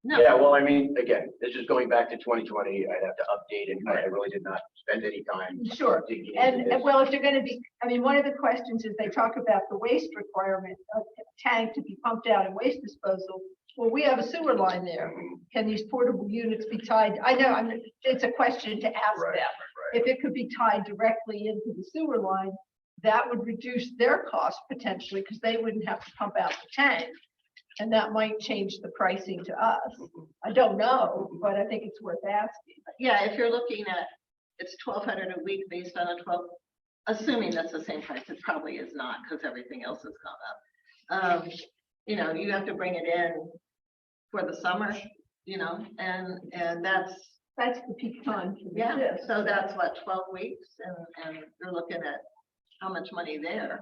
No. Yeah, well, I mean, again, this is going back to 2020. I'd have to update it. I really did not spend any time Sure. digging into And this. well, if they're gonna be, I mean, one of the questions is they talk about the waste requirement of a tank to be pumped out and waste disposal. Well, we have a sewer line there. Can these portable units be tied? I know, it's a question to ask Right, them. If it could be tied directly into the sewer line, that would reduce their cost potentially, because they wouldn't have to pump out the tank. And that might change the pricing to us. I don't know, but I think it's worth asking. Yeah, if you're looking at, it's 1,200 a week based on a 12, assuming that's the same price, it probably is not, because everything else has gone up. You have to bring it in for the summer, and that's, That's the peak time for the yeah, ship. so that's what, 12 weeks, and you're looking at how much money there.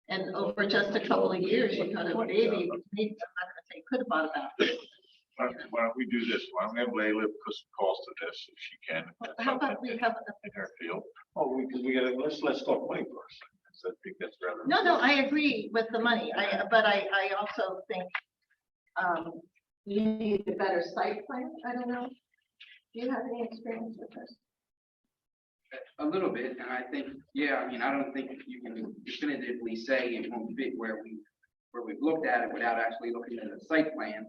And over just a couple of years, you kind of maybe, I'm not gonna say could have bought about. Why don't we do this? Why don't we have Layla put some cost to this if she can? How about we have, In her field. Oh, because we gotta, let's talk money first. So I think that's rather. no, I agree with the money, but I also think you need a better site plan, I don't know. Do you have any experience with this? A little bit, and I think, I mean, I don't think you can definitively say it won't fit where we've looked at it without actually looking at a site plan.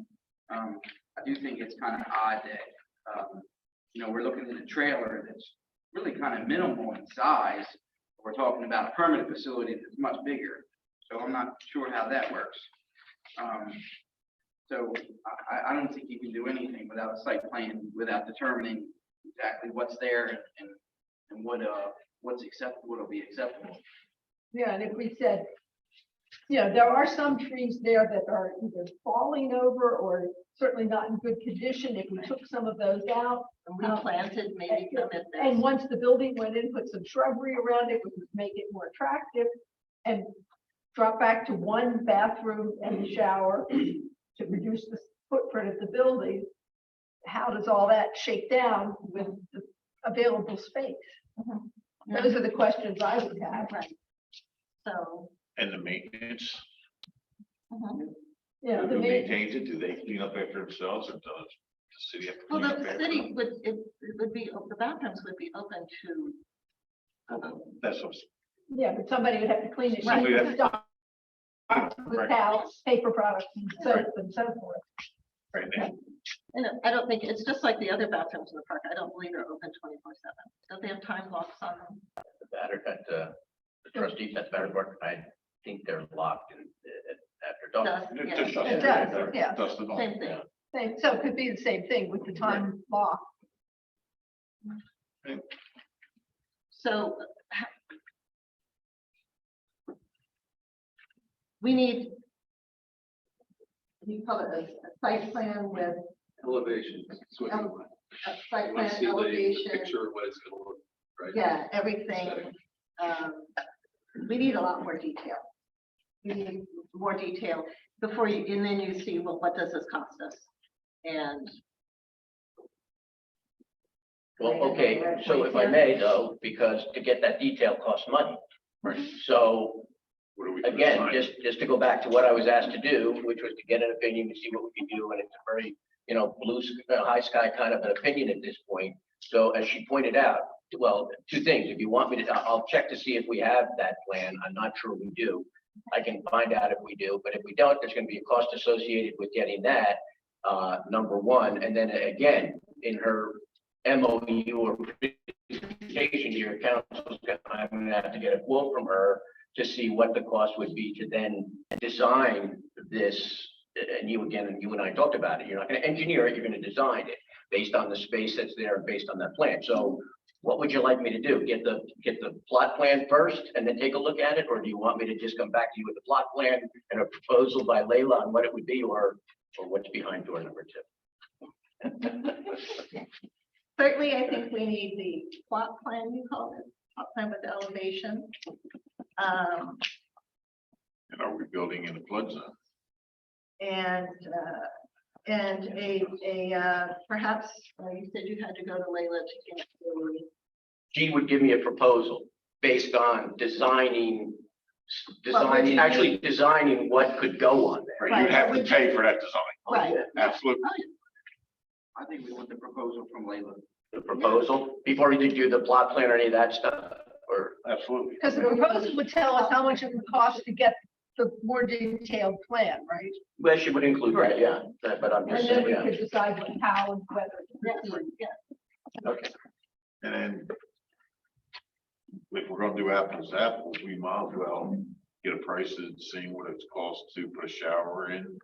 I do think it's kind of odd that, we're looking at a trailer that's really kind of minimal in size. We're talking about a permanent facility that's much bigger, so I'm not sure how that works. So I don't think you can do anything without a site plan, without determining exactly what's there and what's acceptable, what'll be acceptable. Yeah, and if we said, there are some trees there that are either falling over or certainly not in good condition. If we took some of those out, Replanted, maybe come at and this. once the building went in, put some shrubbery around it, we would make it more attractive and drop back to one bathroom and shower to reduce the footprint of the building. How does all that shake down with the available space? Those are the questions I would have. Right. So, And the maintenance, Yeah, who the main, maintains it? Do they clean up after themselves or does the city have to well, clean up the after city them? would, it would be, the bathrooms would be open to. That's what. yeah, but somebody would have to clean it. Somebody with has- stuff, with Right. towels, paper products, and soap and so forth. Right now. And I don't think, it's just like the other bathrooms in the park. I don't believe they're open 24/7. Don't they have time locks on them? The trustees at Batter Park, I think they're locked after dark. Does, It yeah. just doesn't- It does, yeah. Doesn't all. Same thing. So it could be the same thing with the time lock. So we need, you call it a site plan with Elevation. that's what you Ele- want. a site You want plan to see the elevation. picture of what it's gonna look, right? Yeah, everything. We need a lot more detail. We need more detail before you, and then you see, well, what does this cost us? And. Well, okay, so if I may though, because to get that detail costs money. Right. So What are we gonna again, decide? just to go back to what I was asked to do, which was to get an opinion to see what we could do, and it's a very, high sky kind of an opinion at this point. So as she pointed out, well, two things, if you want me to, I'll check to see if we have that plan, I'm not sure we do. I can find out if we do, but if we don't, there's gonna be a cost associated with getting that, number one, and then again, in her MOU or presentation here, council's gonna, I'm gonna have to get a quote from her to see what the cost would be to then design this. And you and I talked about it, you're not gonna engineer it, you're gonna design it based on the space that's there, based on that plan. So what would you like me to do? Get the plot plan first and then take a look at it? Or do you want me to just come back to you with a plot plan and a proposal by Leila on what it would be, or what's behind door number two? Certainly, I think we need the plot plan, you call it, plot plan with the elevation. And are we building in a flood zone? And perhaps, you said you had to go to Leila to get the, She would give me a proposal based on designing what could go on there. Right, you'd have to pay for that design. right. Absolutely. I think we want the proposal from Leila. The proposal, before you do the plot plan or any of that stuff, or, Absolutely. Because the proposal would tell us how much it would cost to get the more detailed plan, right? well, she would include that, yeah, but I'm just And then saying, we yeah. could decide what, how and whether. Yes, yes. Okay. And then if we're gonna do apples to apples, we might as well get a price of seeing what it's cost to put a shower in.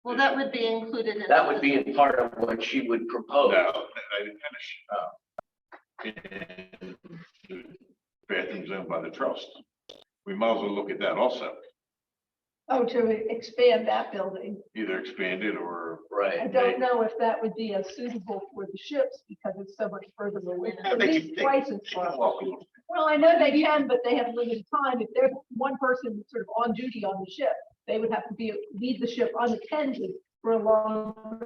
Well, that would be included in. That would be in part of what she would propose. No, I didn't finish. And the bathrooms owned by the trust. We might as well look at that also, Oh, to expand that building. either expand it or. I Right. don't know if that would be as suitable for the ships because it's so much further away. Yeah, At they least can- twice as they far. can walk along. Well, I know they can, but they have limited time. If there's one person sort of on duty on the ship, they would have to leave the ship unattended for a long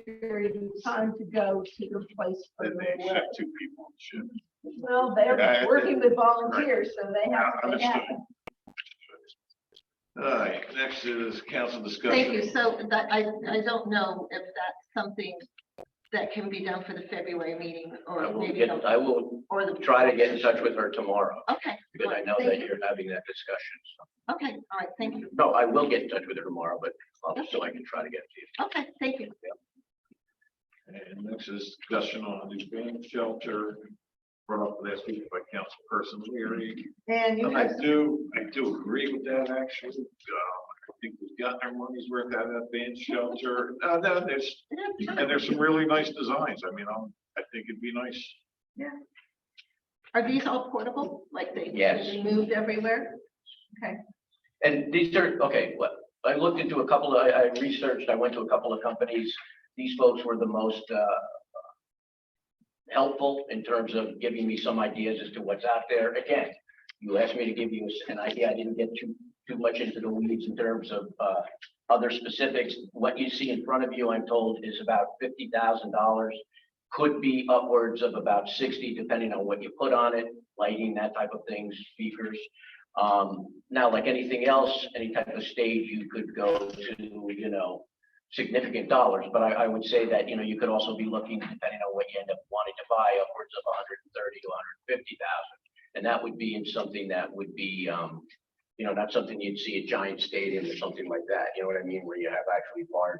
period of time to go to their place. Then further they away. have two people on the ship. Well, they're Yeah, working with volunteers, so they have. Yeah, they have- understood. All right, next is council discussion. Thank you. So that, I don't know if that's something that can be done for the February meeting or maybe. I will Or the. try to get in touch with her tomorrow, Okay. because I know Thank that you. you're having that discussion. So. Okay, all right, thank you. No, I will get in touch with her tomorrow, but so I can try to get to you. Okay, thank you. And next is discussion on the van shelter brought up last week by Councilperson Leary. And you And I have, do agree with that, actually. I think we've gotten our money's worth out of that van shelter. No, there's some really nice designs. I mean, I think it'd be nice. are these all portable? Like they Yes. can be moved everywhere? And these are, okay, what, I looked into a couple of, I researched, I went to a couple of companies. These folks were the most helpful in terms of giving me some ideas as to what's out there. Again, you asked me to give you an idea. I didn't get too much into the weeds in terms of other specifics. What you see in front of you, I'm told, is about $50,000. Could be upwards of about 60, depending on what you put on it, lighting, that type of things, speakers. Now, like anything else, any type of stage, you could go to, significant dollars, but I would say that, you could also be looking, depending on what you end up wanting to buy, upwards of 130 to 150,000. And that would be in something that would be, not something you'd see a giant stadium or something like that, you know what I mean? Where you have actually large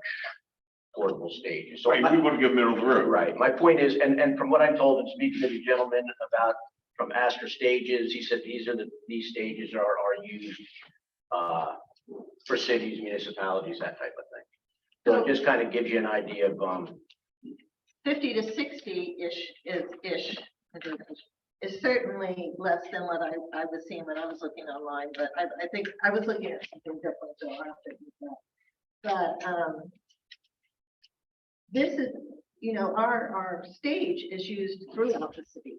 portable stages. So Right, we want to go middle of the road. right, my point is, and from what I'm told, and speaking to the gentleman about from Astor Stages, he said these stages are used for cities, municipalities, that type of thing. So it just kind of gives you an idea of 50 to 60-ish is certainly less than what I was seeing when I was looking online, but I think I was looking at something different, so I'll have to admit that. But this is, you know, our stage is used throughout the city.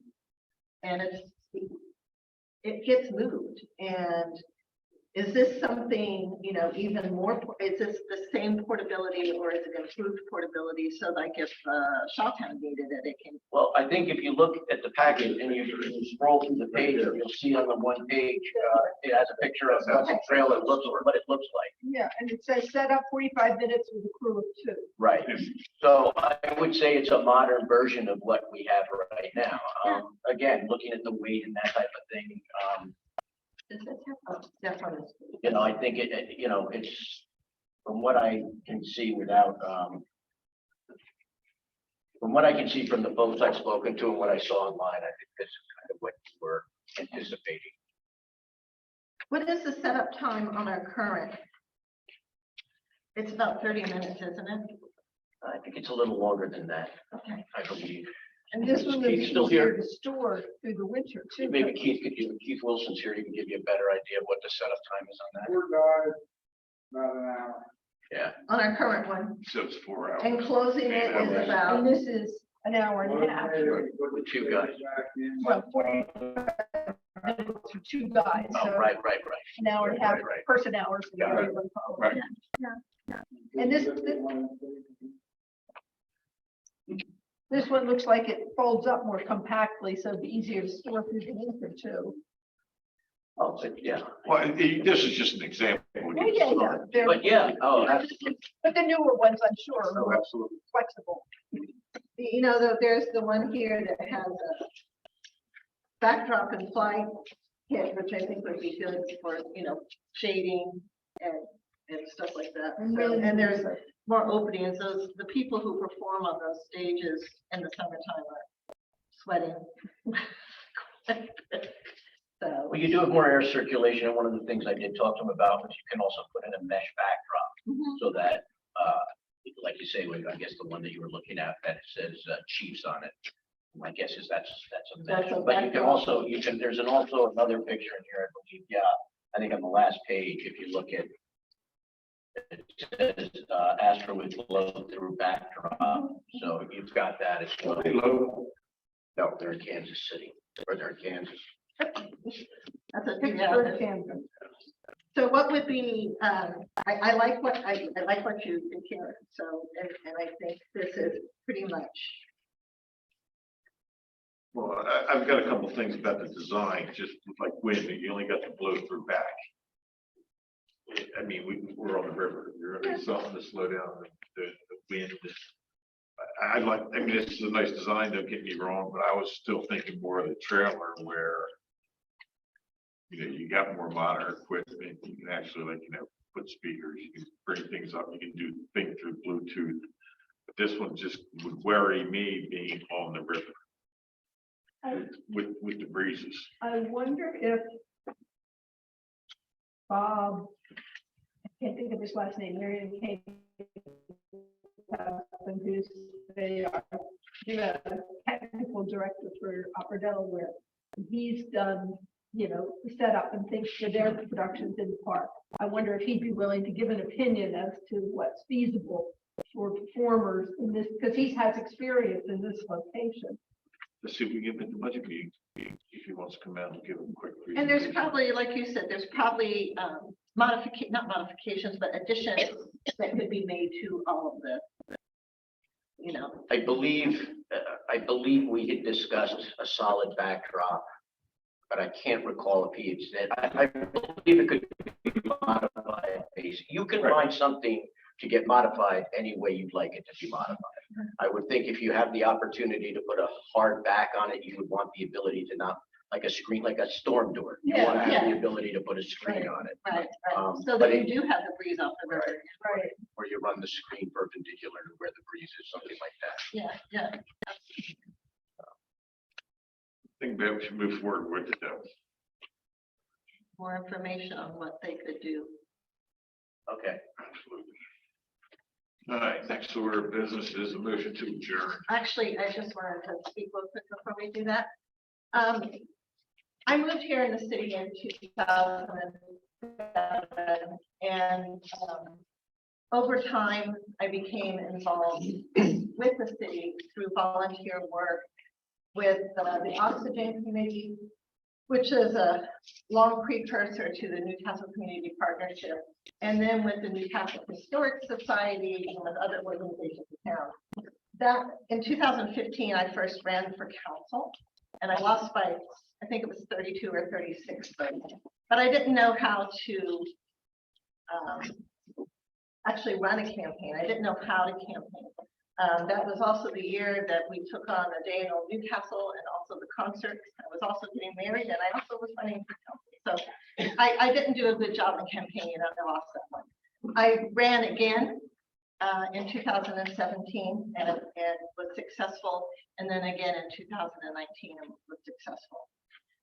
And it gets moved. And is this something, you know, even more, is this the same portability or is it improved portability so like if Shawtown needed it, it can? well, I think if you look at the package and you scroll through the page, you'll see on the one page, it has a picture of what the trailer looks or what it looks like. Yeah, and it says set up 45 minutes with a crew of 2. Right. So I would say it's a modern version of what we have right now. Again, looking at the weight and that type of thing, Does this have, oh, that's one of those. you know, I think you know, it's from what I can see without, from what I can see from the folks I've spoken to and what I saw online, I think this is kind of what we're anticipating. What is the setup time on our current? It's about 30 minutes, isn't it? I think it's a little longer than that, Okay. I believe. And this one Keith's is still here? easier to store through the winter too. Maybe Keith Wilson's here, he can give you a better idea of what the setup time is on that. 4 guys, about an hour. Yeah, On our current one, So it's 4 hours. and closing it is And about, this is an hour and a half. with 2 guys. Well, 45 minutes for 2 guys, Oh, so right. an hour and a half Right. person hours. and Got it. everyone follows. Right. And this one looks like it folds up more compactly, so it'd be easier to store through the winter too. Oh, but yeah, Well, this is just an example. We Oh, can yeah, yeah. start. They're- but yeah, oh, absolutely. But the newer ones, I'm sure, are Oh, more absolutely. flexible. you know, there's the one here that has a backdrop and fly kit, which I think would be good for, you know, shading and stuff like that. So, and there's more openings. The people who perform on those stages in the summertime are sweating. So, Well, you do have more air circulation, and one of the things I did talk to him about was you can also put in a mesh backdrop mhm. so that, like you say, I guess the one that you were looking at that says Chiefs on it. My guess is that's a mesh, That's a but you can backdrop. also, there's also another picture in here, I believe, yeah, I think on the last page, if you look at it says, Astor with flow through backdrop, so you've got that as well. No, they're in Kansas City, or they're in Kansas. That's a Pittsburgh, Kansas. So what would be, I like what you did here, so, and I think this is pretty much. Well, I've got a couple of things about the design, just like wind, you only got the blow through back. I mean, we're on the river, you're gonna need something to slow down the wind. I mean, this is a nice design, don't get me wrong, but I was still thinking more of the trailer where, you know, you got more modern equipment, you can actually, like, you know, put speakers, you can bring things up, you can do things through Bluetooth. But this one just would worry me being on the river with the breezes. I wonder if Bob, I can't think of his last name, Marion Kane, who's the technical director for Opera Delaware. He's done, you know, set up and things for their productions in the park. I wonder if he'd be willing to give an opinion as to what's feasible for performers in this, because he has experience in this location. Let's see if we get him at the budget meeting, if he wants to come out and give him a quick. And there's presentation. probably, like you said, there's probably not modifications, but additions that could be made to all of this. You know, I believe we had discussed a solid backdrop, but I can't recall if he had said, I believe it could be modified. You can Right. find something to get modified any way you'd like it to be modified. I would think if you have the opportunity to put a hard back on it, you would want the ability to not, like a screen, like a storm door. You want to have the ability to put a screen on it. right, Um, so but that it- you do have the breeze off the river. Right. Or you run the screen perpendicular to where the breeze is, something like that. Yeah. I think maybe we should move forward with it though. More information on what they could do. Okay. Absolutely. All right, next order of business is a motion to adjourn. Actually, I just wanted to speak real quick before we do that. I moved here in the city in 2007, and over time, I became involved with the city through volunteer work with the Oxygen Committee, which is a long precursor to the Newcastle Community Partnership, and then with the Newcastle Historic Society and with other organizations in town. That in 2015, I first ran for council, and I lost by, I think it was 32 or 36 votes, but I didn't know how to actually run a campaign. I didn't know how to campaign. That was also the year that we took on a day in Old Newcastle and also the concert. I was also getting married, and I also was running for council. So I didn't do a good job in campaigning, and I lost that one. I ran again in 2017 and was successful, and then again in 2019 and was successful.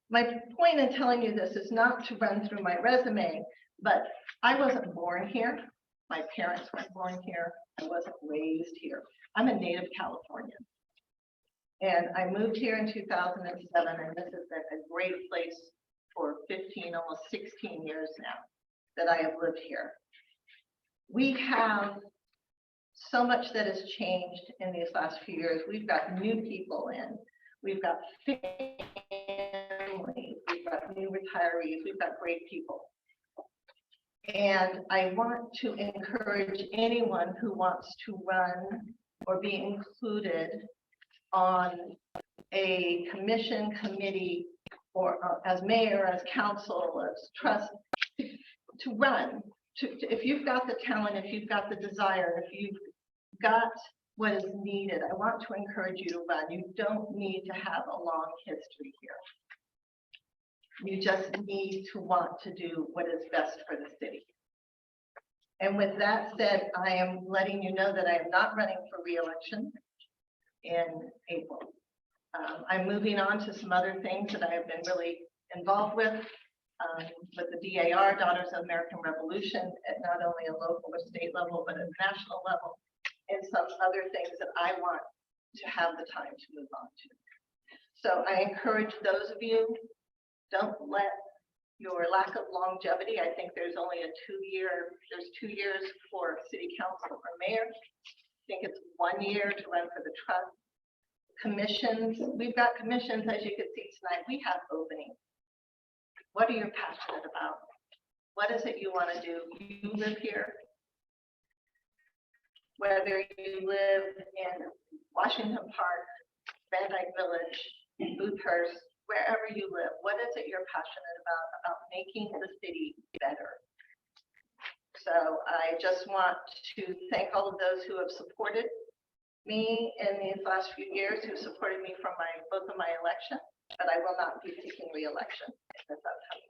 My point in telling you this is not to run through my resume, but I wasn't born here. My parents weren't born here. I wasn't raised here. I'm a native Californian. And I moved here in 2007, and this has been a great place for 15, almost 16 years now that I have lived here. We have so much that has changed in these last few years. We've got new people in. We've got families. We've got new retirees. We've got great people. And I want to encourage anyone who wants to run or be included on a commission, committee, or as mayor, as council, as trust, to run. If you've got the talent, if you've got the desire, if you've got what is needed, I want to encourage you to run. You don't need to have a long history here. You just need to want to do what is best for the city. And with that said, I am letting you know that I am not running for re-election in April. I'm moving on to some other things that I have been really involved with the DAR, Daughters of American Revolution, at not only a local or state level, but at a national level, and some other things that I want to have the time to move on to. So I encourage those of you, don't let your lack of longevity, I think there's only there's 2 years for city council or mayor. I think it's 1 year to run for the trust. Commissions, we've got commissions, as you can see tonight, we have openings. What are you passionate about? What is it you want to do? You live here. Whether you live in Washington Park, Van Dyke Village, Boothurst, wherever you live, what is it you're passionate about making the city better? So I just want to thank all of those who have supported me in these last few years, who supported me from both of my election, but I will not be seeking re-election at this upcoming